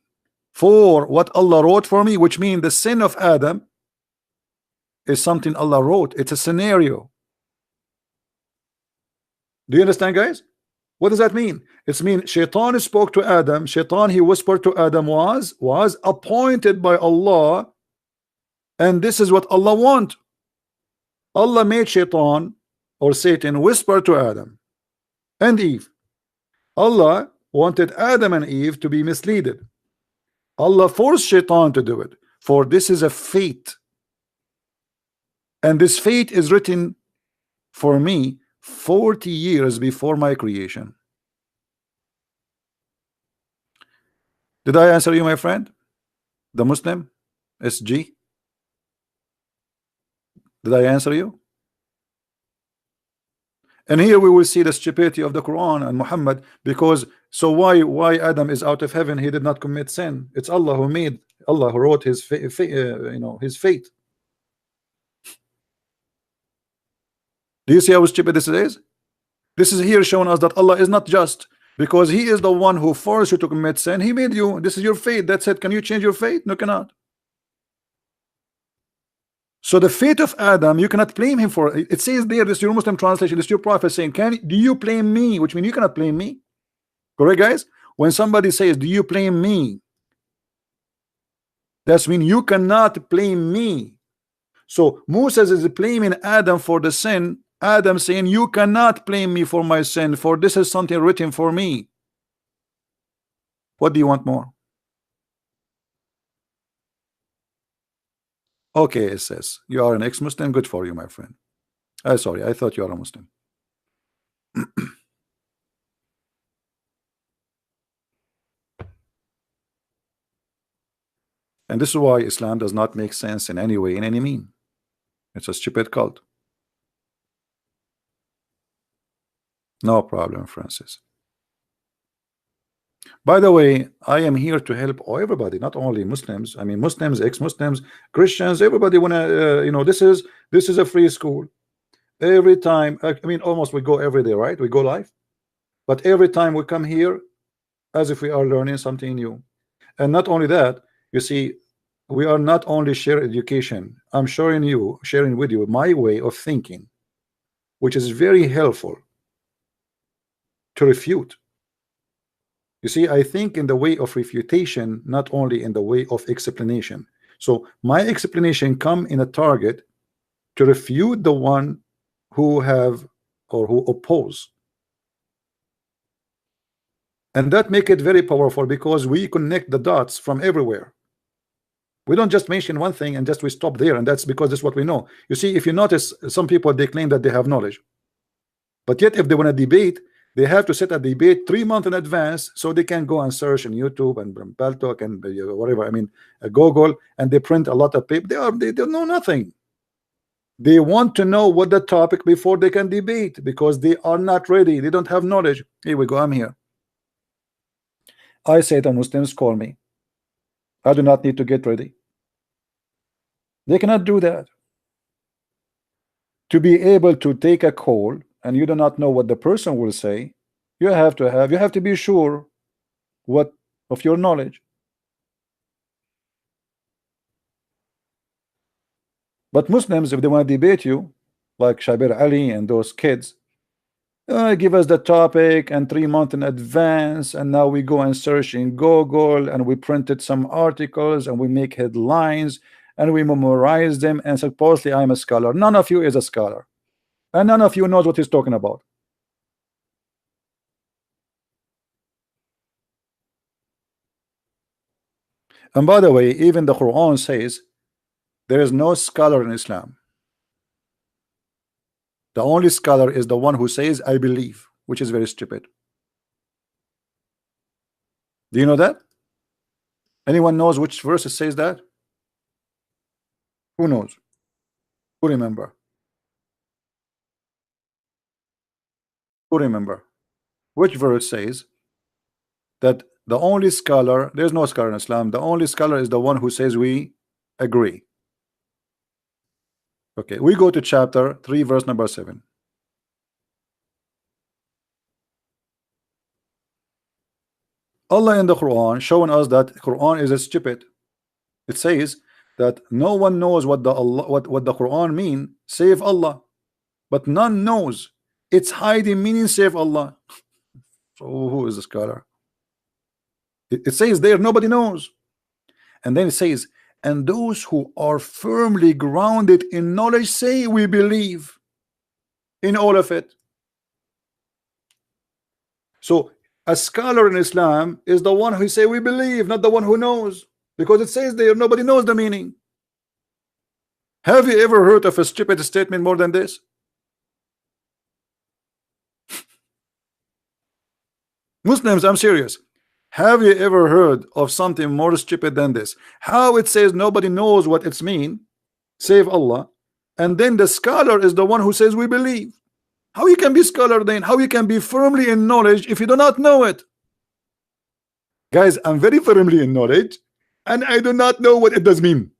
for what Allah wrote for me? Which means the sin of Adam is something Allah wrote. It's a scenario. Do you understand, guys? What does that mean? It means Shaitan spoke to Adam. Shaitan he whispered to Adam was appointed by Allah, and this is what Allah want. Allah made Shaitan or Satan whisper to Adam and Eve. Allah wanted Adam and Eve to be misleaded. Allah forced Shaitan to do it, for this is a fate, and this fate is written for me 40 years before my creation. Did I answer you, my friend? The Muslim SG? Did I answer you? And here we will see the stupidity of the Quran and Muhammad, because So why Adam is out of heaven? He did not commit sin. It's Allah who made, Allah who wrote his his fate. Do you see how stupid this is? This is here showing us that Allah is not just, because He is the one who forced you to commit sin. He made you. This is your fate. That's it. Can you change your fate? No, cannot. So the fate of Adam, you cannot blame him for it. It says there, this is your Muslim translation, this is your prophet saying, do you blame me? Which means you cannot blame me. Correct, guys? When somebody says, do you blame me? That's mean you cannot blame me. So Moses is blaming Adam for the sin. Adam saying, you cannot blame me for my sin, for this is something written for me. What do you want more? Okay, it says you are an ex-Muslim. Good for you, my friend. Sorry, I thought you are a Muslim. And this is why Islam does not make sense in any way, in any mean. It's a stupid cult. No problem, Francis. By the way, I am here to help everybody, not only Muslims. I mean, Muslims, ex-Muslims, Christians, everybody wanna, this is a free school. Every time, I mean, almost we go every day, right? We go live, but every time we come here, as if we are learning something new. And not only that, you see, we are not only sharing education. I'm sharing with you my way of thinking, which is very helpful to refute. You see, I think in the way of refutation, not only in the way of explanation. So my explanation come in a target to refute the one who have or who oppose. And that make it very powerful because we connect the dots from everywhere. We don't just mention one thing and just we stop there, and that's because that's what we know. You see, if you notice, some people, they claim that they have knowledge, but yet if they want to debate, they have to set a debate 3 months in advance so they can go and search on YouTube and Paltalk and whatever. I mean, Google, and they print a lot of paper. They don't know nothing. They want to know what the topic before they can debate because they are not ready. They don't have knowledge. Here we go. I'm here. I say the Muslims call me. I do not need to get ready. They cannot do that. To be able to take a call and you do not know what the person will say, you have to be sure what of your knowledge. But Muslims, if they want to debate you, like Shabir Ali and those kids, give us the topic and 3 months in advance, and now we go and search in Google and we printed some articles and we make headlines and we memorize them, and supposedly I'm a scholar. None of you is a scholar, and none of you knows what he's talking about. And by the way, even the Quran says there is no scholar in Islam. The only scholar is the one who says I believe, which is very stupid. Do you know that? Anyone knows which verse says that? Who knows? Who remember? Who remember? Which verse says that the only scholar, there's no scholar in Islam, the only scholar is the one who says we agree? Okay, we go to chapter 3, verse number 7. Allah in the Quran showing us that Quran is stupid. It says that no one knows what the Quran mean save Allah, but none knows its hiding meaning save Allah. So who is the scholar? It says there nobody knows, and then it says, and those who are firmly grounded in knowledge say we believe in all of it. So a scholar in Islam is the one who say we believe, not the one who knows, because it says there nobody knows the meaning. Have you ever heard of a stupid statement more than this? Muslims, I'm serious. Have you ever heard of something more stupid than this? How it says nobody knows what it's mean save Allah, and then the scholar is the one who says we believe. How you can be scholar then? How you can be firmly in knowledge if you do not know it? Guys, I'm very firmly in knowledge, and I do not know what it does mean.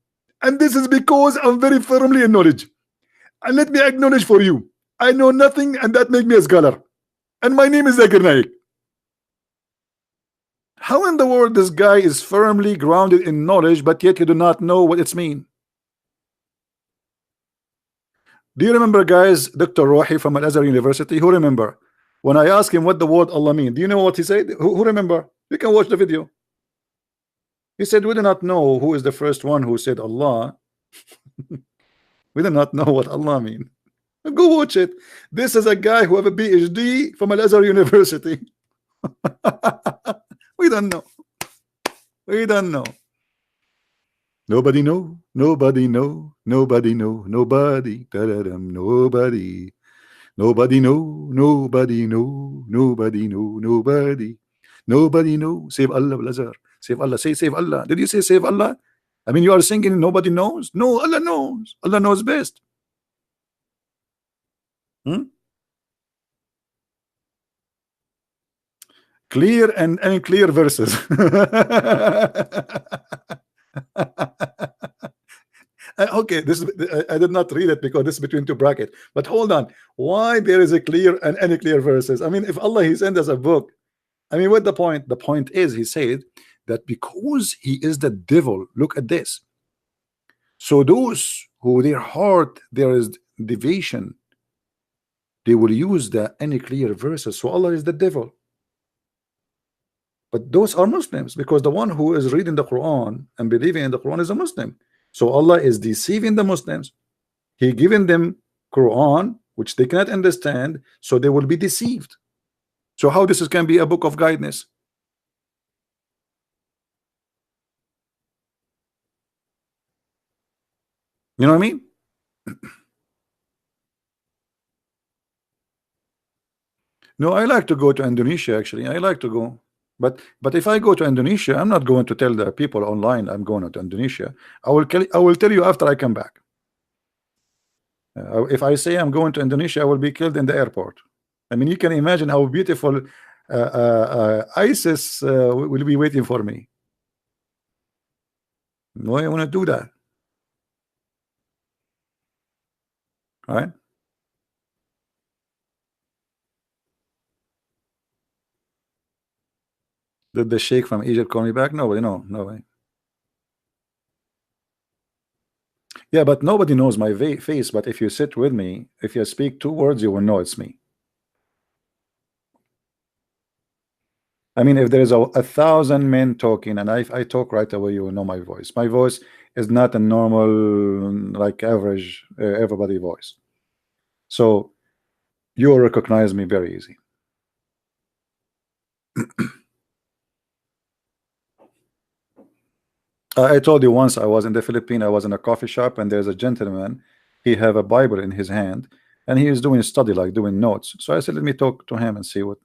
And this is because I'm very firmly in knowledge. And let me acknowledge for you, I know nothing, and that makes me a scholar. And my name is Zakir Naik. How in the world this guy is firmly grounded in knowledge, but yet you do not know what it's mean? Do you remember, guys, Dr. Rohi from Al-Azhar University? Who remember? When I asked him what the word Allah mean, do you know what he said? Who remember? You can watch the video. He said, we do not know who is the first one who said Allah. We do not know what Allah mean. Go watch it. This is a guy who have a PhD from Al-Azhar University. We don't know. We don't know. Nobody know. Nobody know. Nobody know. Nobody. Da-da-dum, nobody. Nobody know. Nobody know. Nobody know. Nobody. Nobody know. Save Allah, Al-Azhar. Save Allah. Say save Allah. Did you say save Allah? I mean, you are singing nobody knows. No, Allah knows. Allah knows best. Clear and unclear verses. Okay, this is, I did not read it because this is between two brackets. But hold on, why there is a clear and unclear verses? I mean, if Allah he sent us a book, I mean, what the point? The point is, he said that because he is the devil. Look at this. So those who their heart there is deviation, they will use the unclear verses. So Allah is the devil. But those are Muslims, because the one who is reading the Quran and believing in the Quran is a Muslim. So Allah is deceiving the Muslims. He given them Quran which they cannot understand, so they will be deceived. So how this can be a book of guidance? You know what I mean? No, I like to go to Indonesia. Actually, I like to go. But if I go to Indonesia, I'm not going to tell the people online I'm going to Indonesia. I will tell you after I come back. If I say I'm going to Indonesia, I will be killed in the airport. I mean, you can imagine how beautiful ISIS will be waiting for me. No, I want to do that. Right? Did the sheikh from Egypt call me back? Nobody, no way. Yeah, but nobody knows my face. But if you sit with me, if you speak two words, you will know it's me. I mean, if there is a 1,000 men talking and I talk right away, you will know my voice. My voice is not a normal, like average, everybody voice. So you will recognize me very easy. I told you once I was in the Philippines. I was in a coffee shop and there's a gentleman. He have a Bible in his hand and he is doing study, like doing notes. So I said, let me talk to him and see what,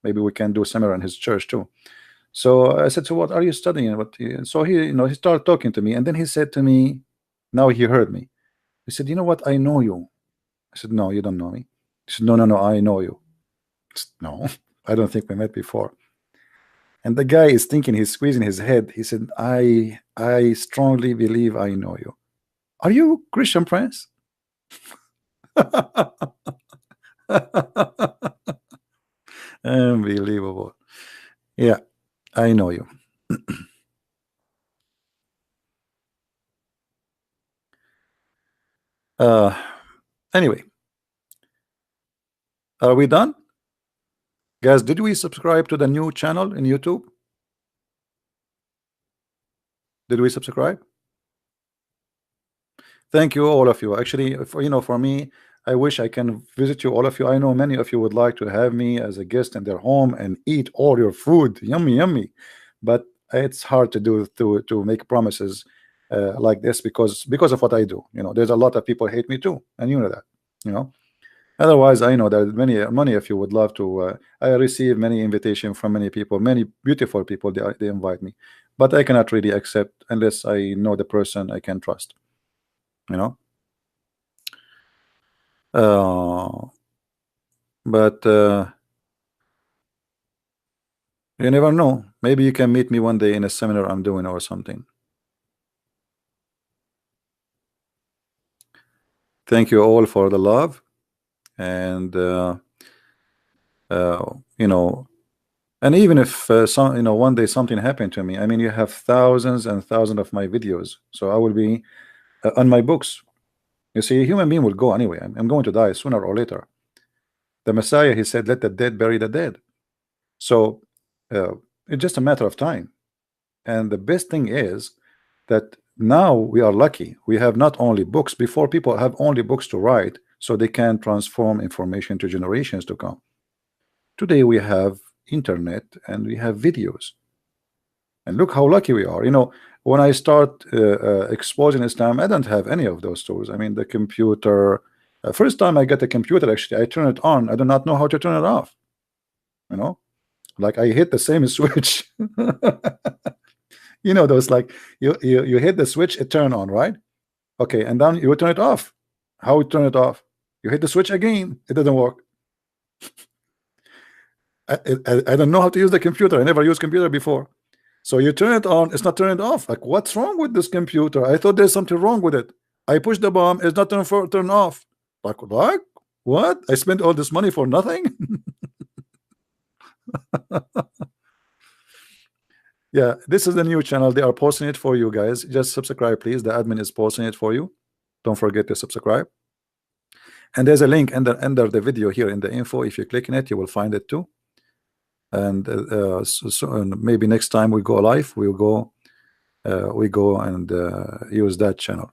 maybe we can do seminar in his church too. So I said, so what are you studying? So he, he started talking to me, and then he said to me, now he heard me. He said, you know what? I know you. I said, no, you don't know me. He said, no, I know you. I said, no, I don't think we met before. And the guy is thinking, he's squeezing his head. He said, I strongly believe I know you. Are you Christian Prince? Unbelievable. Yeah, I know you. Anyway, are we done? Guys, did we subscribe to the new channel in YouTube? Did we subscribe? Thank you, all of you. Actually, for me, I wish I can visit you, all of you. I know many of you would like to have me as a guest in their home and eat all your food. Yummy, yummy. But it's hard to do, to make promises like this because of what I do. There's a lot of people hate me too, and you know that. Otherwise, I know that many of you would love to. I receive many invitations from many people, many beautiful people. They invite me, but I cannot really accept unless I know the person I can trust. But You never know. Maybe you can meet me one day in a seminar I'm doing or something. Thank you all for the love, and you know, and even if some, you know, one day something happened to me, I mean, you have thousands and thousands of my videos, so I will be on my books. You see, a human being will go anyway. I'm going to die sooner or later. The Messiah, he said, let the dead bury the dead. So it's just a matter of time. And the best thing is that now we are lucky. We have not only books. Before, people have only books to write so they can transform information to generations to come. Today we have internet and we have videos. And look how lucky we are. You know, when I start exposing Islam, I don't have any of those tools. I mean, the computer. First time I get a computer, actually, I turn it on. I do not know how to turn it off. You know, like I hit the same switch. You know, those like you hit the switch, it turn on, right? Okay, and then you turn it off. How you turn it off? You hit the switch again, it doesn't work. I don't know how to use the computer. I never used computer before. So you turn it on, it's not turning off. Like, what's wrong with this computer? I thought there's something wrong with it. I push the bomb, it's not turn off. Like what? I spent all this money for nothing. Yeah, this is the new channel. They are posting it for you guys. Just subscribe, please. The admin is posting it for you. Don't forget to subscribe. And there's a link under the video here in the info. If you click on it, you will find it too. And and maybe next time we go live, we go and use that channel.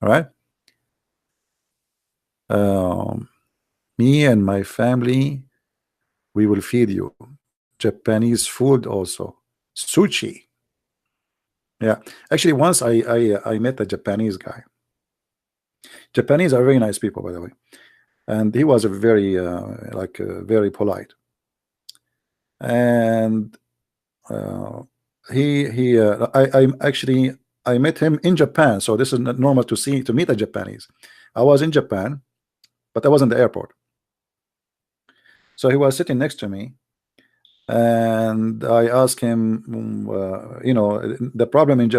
All right. Me and my family, we will feed you Japanese food also, sushi. Yeah, actually, once I met a Japanese guy. Japanese are very nice people, by the way, and he was a very very polite. And I actually I met him in Japan, so this is not normal to meet a Japanese. I was in Japan, but I was in the airport. So he was sitting next to me, and I asked him, you know, the problem in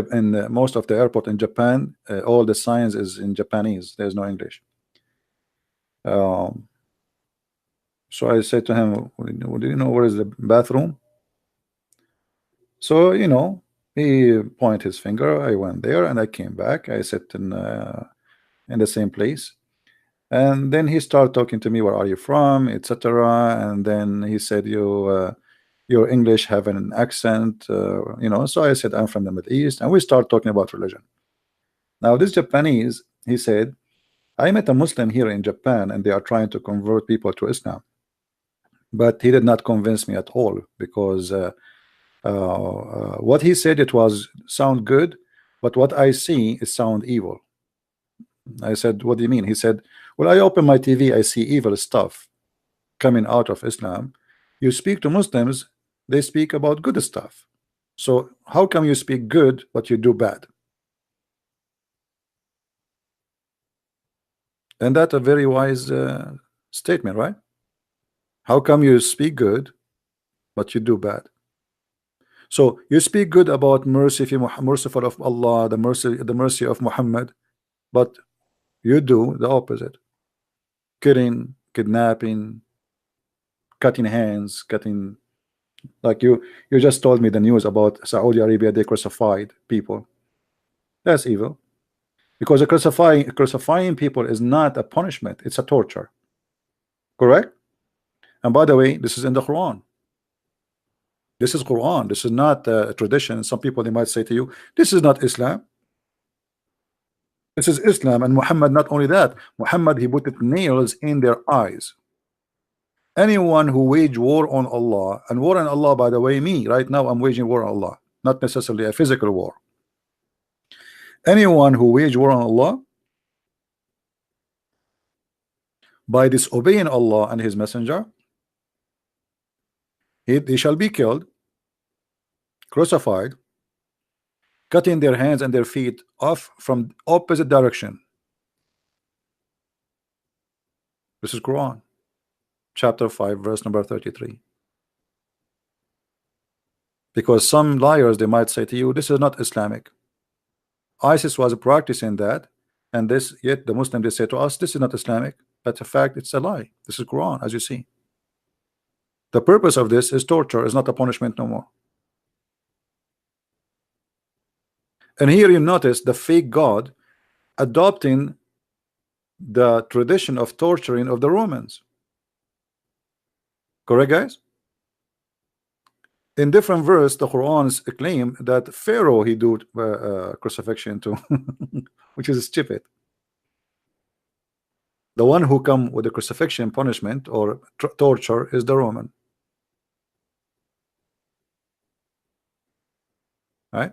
most of the airport in Japan, all the signs is in Japanese. There's no English. So I said to him, do you know where is the bathroom? So, you know, he pointed his finger. I went there and I came back. I sat in the same place. And then he started talking to me, where are you from, etc. And then he said, your English have an accent, you know. So I said, I'm from the Middle East, and we start talking about religion. Now this Japanese, he said, I met a Muslim here in Japan and they are trying to convert people to Islam, but he did not convince me at all, because what he said, it was sound good, but what I see is sound evil. I said, what do you mean? He said, well, I open my TV, I see evil stuff coming out of Islam. You speak to Muslims, they speak about good stuff. So how come you speak good but you do bad? And that's a very wise statement, right? How come you speak good but you do bad? So you speak good about merciful of Allah, the mercy of Muhammad, but you do the opposite: killing, kidnapping, cutting hands, cutting. Like you just told me the news about Saudi Arabia. They crucified people. That's evil, because a crucifying people is not a punishment, it's a torture. Correct? And by the way, this is in the Quran. This is Quran. This is not a tradition. Some people, they might say to you, this is not Islam. This is Islam. And Muhammad, not only that, Muhammad, he put nails in their eyes. Anyone who wage war on Allah, and war on Allah, by the way, me right now, I'm waging war on Allah, not necessarily a physical war. Anyone who wage war on Allah by disobeying Allah and his messenger, he shall be killed, crucified, cutting their hands and their feet off from opposite direction. This is Quran chapter 5 verse number 33. Because some liars, they might say to you, this is not Islamic. ISIS was practicing that, and this, yet the Muslim, they say to us, this is not Islamic. But in fact, it's a lie. This is Quran, as you see. The purpose of this is torture, is not a punishment no more. And here you notice the fake God adopting the tradition of torturing of the Romans. Correct, guys? In different verse, the Quran's claim that Pharaoh he do crucifixion to, which is stupid. The one who come with the crucifixion punishment or torture is the Roman. Right?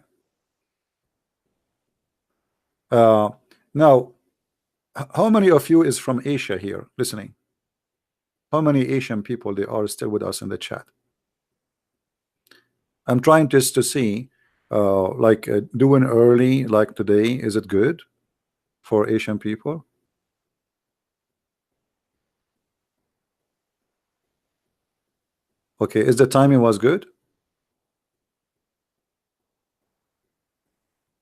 Now, how many of you is from Asia here listening? How many Asian people they are still with us in the chat? I'm trying just to see, like doing early, like today, is it good for Asian people? Okay, is the timing was good?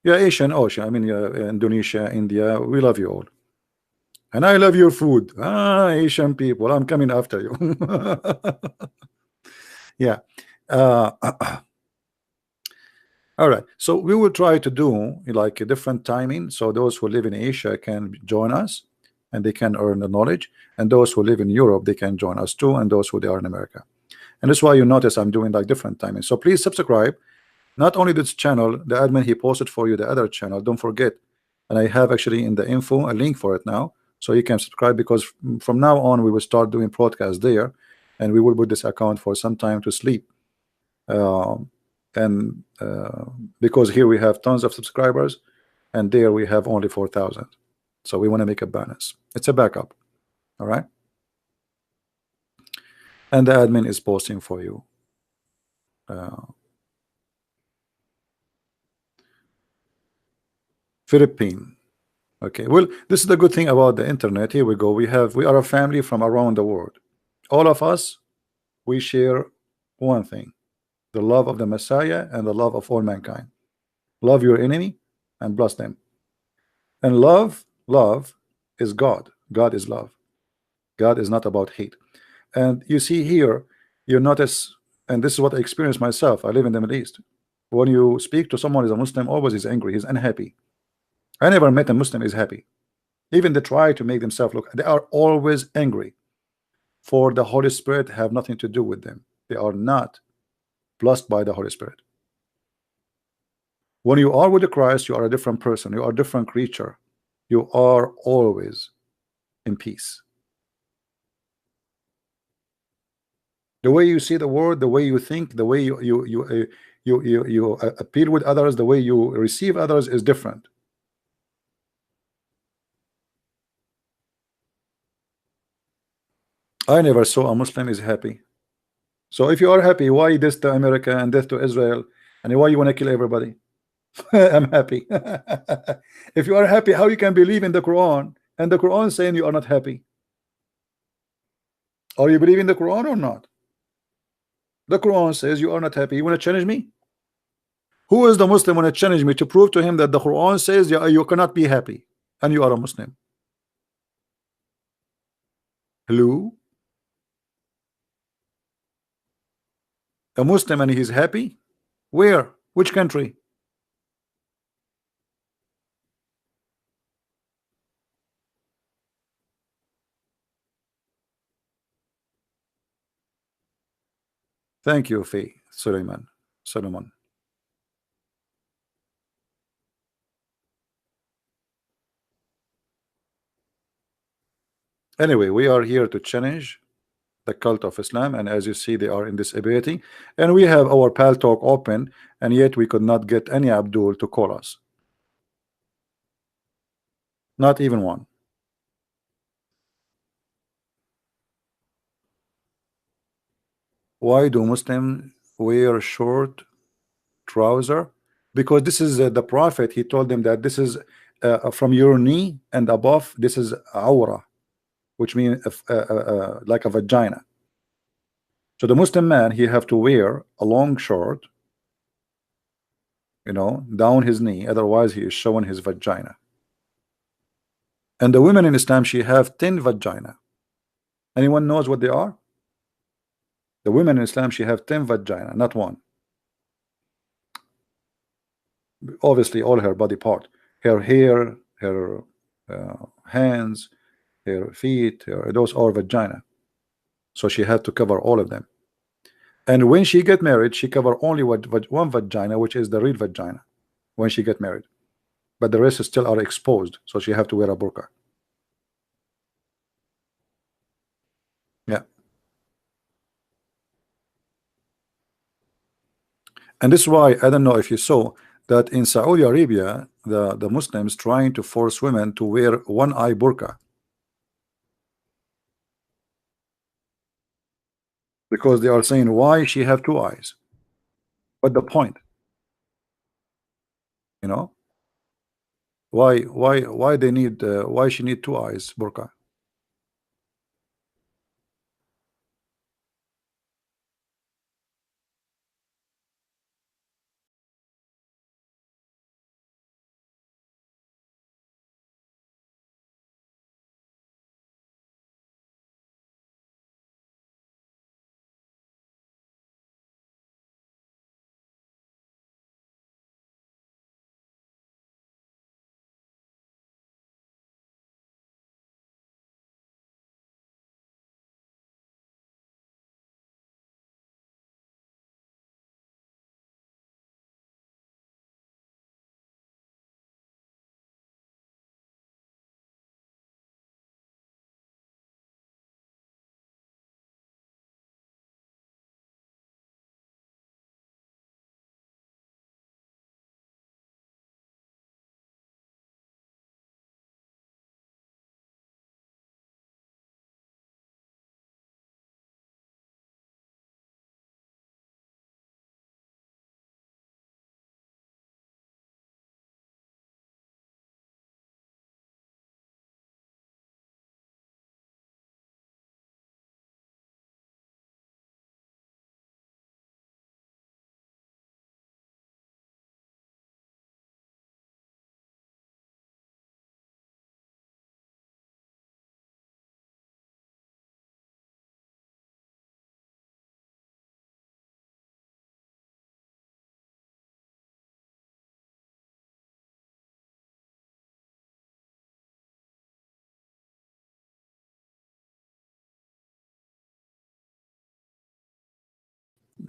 Yeah, Asian, Ocean. I mean, Indonesia, India. We love you all, and I love your food. Ah, Asian people, I'm coming after you. Yeah. All right, so we will try to do like a different timing, so those who live in Asia can join us and they can earn the knowledge, and those who live in Europe, they can join us too, and those who they are in America. And that's why you notice I'm doing like different timing. So please subscribe. Not only this channel, the admin he posted for you the other channel, don't forget. And I have actually in the info a link for it now, so you can subscribe, because from now on we will start doing broadcasts there, and we will put this account for some time to sleep. Because here we have tons of subscribers and there we have only 4,000, so we want to make a balance. It's a backup. All right, and the admin is posting for you. Philippine. Okay, well, this is the good thing about the internet. Here we go. We are a family from around the world. All of us, we share one thing: the love of the Messiah and the love of all mankind. Love your enemy and bless them. And love is God. God is love. God is not about hate. And you see here, you notice, and this is what I experienced myself. I live in the Middle East. When you speak to someone who is a Muslim, always is angry, he's unhappy. I never met a Muslim is happy. Even they try to make themselves look, they are always angry. For the Holy Spirit have nothing to do with them. They are not blessed by the Holy Spirit. When you are with the Christ, you are a different person. You are a different creature. You are always in peace. The way you see the world, the way you think, the way you appeal with others, the way you receive others is different. I never saw a Muslim is happy. So if you are happy, why this to America and death to Israel, and why you want to kill everybody? I'm happy. If you are happy, how you can believe in the Quran and the Quran saying you are not happy? Are you believing the Quran or not? The Quran says you are not happy. You want to challenge me? Who is the Muslim want to challenge me to prove to him that the Quran says you cannot be happy and you are a Muslim? Hello? A Muslim and he's happy? Where? Which country? Thank you, Faye. Solomon. Anyway, we are here to challenge the cult of Islam, and as you see, they are in this ability, and we have our pal talk open, and yet we could not get any Abdul to call us. Not even one. Why do Muslims wear short trouser? Because this is the Prophet. He told them that this is from your knee and above. This is awra, which means like a vagina. So the Muslim man, he have to wear a long short down his knee, otherwise he is showing his vagina. And the women in Islam, she have 10 vagina. Anyone knows what they are? The women in Islam, she have 10 vagina, not one. Obviously all her body part, her hair, her hands, her feet, those are vagina. So she had to cover all of them. And when she get married, she cover only one vagina, which is the real vagina, when she get married. But the rest still are exposed, so she have to wear a burqa. Yeah. And this is why, I don't know if you saw that in Saudi Arabia, the Muslims trying to force women to wear one eye burqa, because they are saying, why she have two eyes? What the point? Why they need why she need two eyes burqa?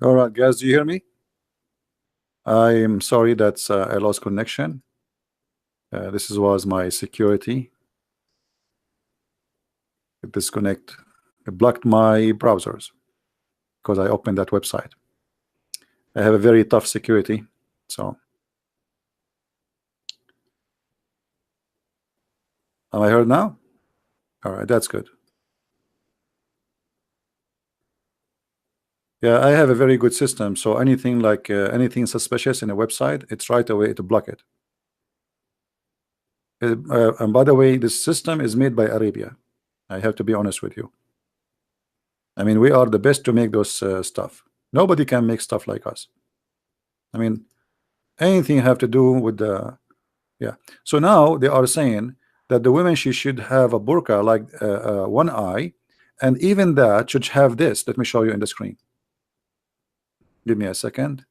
All right, guys, do you hear me? I'm sorry that I lost connection. This was my security. Disconnect. It blocked my browsers because I opened that website. I have a very tough security, so am I heard now? All right, that's good. Yeah, I have a very good system, so anything like anything suspicious in a website, it's right away to block it. And by the way, this system is made by Arabia. I have to be honest with you. I mean, we are the best to make those stuff. Nobody can make stuff like us. I mean, anything have to do with the yeah. So now they are saying that the women, she should have a burqa like one eye, and even that should have this. Let me show you in the screen. Give me a second.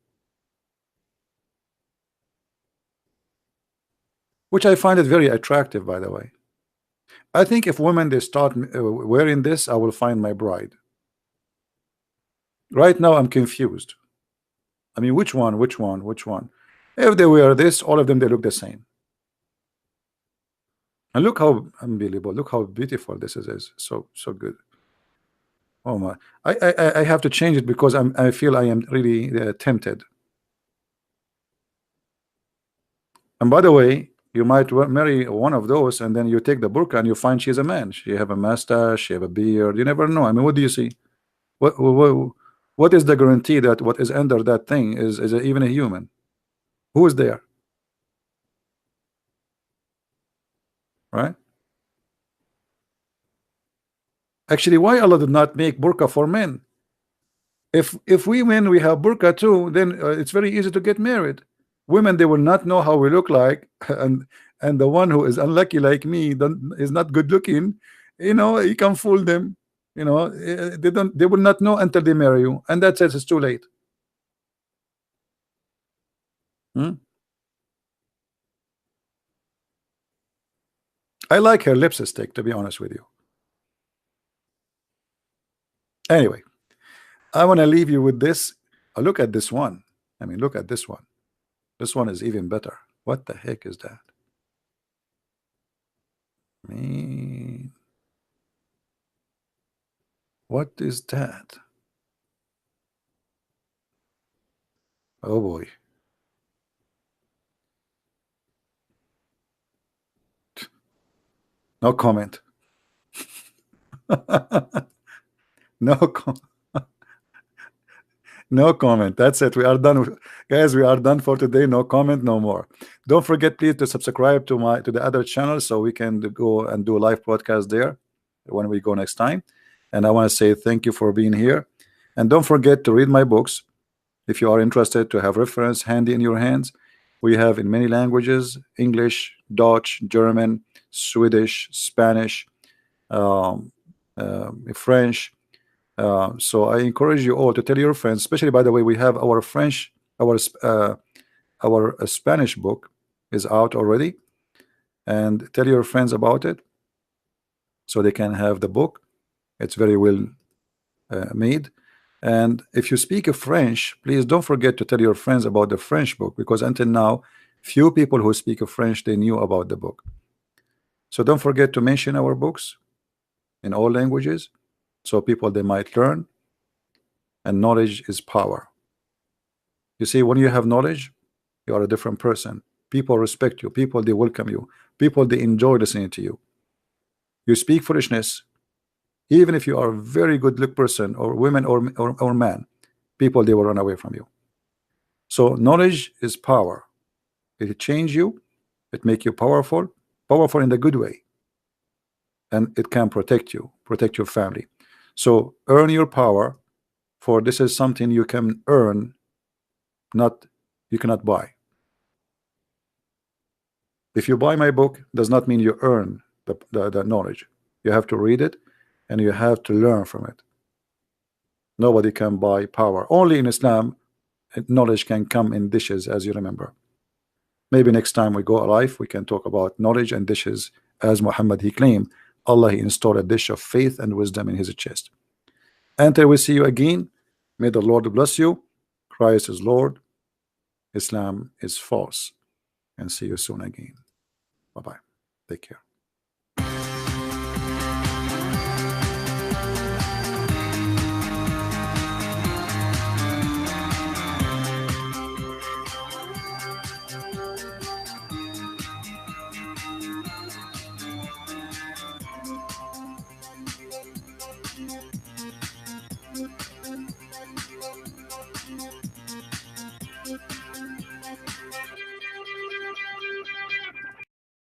Which I find it very attractive, by the way. I think if women they start wearing this, I will find my bride. Right now I'm confused. I mean, which one? If they wear this, all of them, they look the same. And look how unbelievable, look how beautiful this is. So good. Oh my, I have to change it because I feel I am really tempted. And by the way, you might marry one of those and then you take the burqa and you find she's a man. She have a mustache, she have a beard. You never know. I mean, what do you see? What is the guarantee that what is under that thing is even a human? Who is there? Right? Actually, why Allah did not make burqa for men? If we men we have burqa too, then it's very easy to get married. Women, they will not know how we look like, and the one who is unlucky like me, is not good looking, you can fool them. They will not know until they marry you, and that's it. It's too late. Hmm? I like her lipstick, to be honest with you. Anyway, I want to leave you with this. Look at this one. I mean, look at this one. This one is even better. What the heck is that? Man, what is that? Oh boy. No comment. No comment. No comment. That's it. We are done, guys. We are done for today. No comment, no more. Don't forget, please, to subscribe to the other channel so we can go and do a live podcast there when we go next time. And I want to say thank you for being here. And don't forget to read my books if you are interested, to have reference handy in your hands. We have in many languages: English, Dutch, German, Swedish, Spanish, French. So I encourage you all to tell your friends, especially, by the way, we have our French, our Spanish book is out already, and tell your friends about it so they can have the book. It's very well made. And if you speak of French, please don't forget to tell your friends about the French book, because until now, few people who speak of French, they knew about the book. So don't forget to mention our books in all languages, so people, they might learn. And knowledge is power. You see, when you have knowledge, you are a different person. People respect you. People, they welcome you. People, they enjoy listening to you. You speak foolishness, even if you are a very good look person, or women, or man, people, they will run away from you. So knowledge is power. It change you. It make you powerful in the good way, and it can protect you, protect your family. So earn your power, for this is something you can earn, not you cannot buy. If you buy my book, does not mean you earn the knowledge. You have to read it, and you have to learn from it. Nobody can buy power. Only in Islam, knowledge can come in dishes, as you remember. Maybe next time we go live, we can talk about knowledge and dishes, as Muhammad, he claimed Allah, he installed a dish of faith and wisdom in his chest. Until we see you again, may the Lord bless you. Christ is Lord, Islam is false. And see you soon again. Bye-bye. Take care.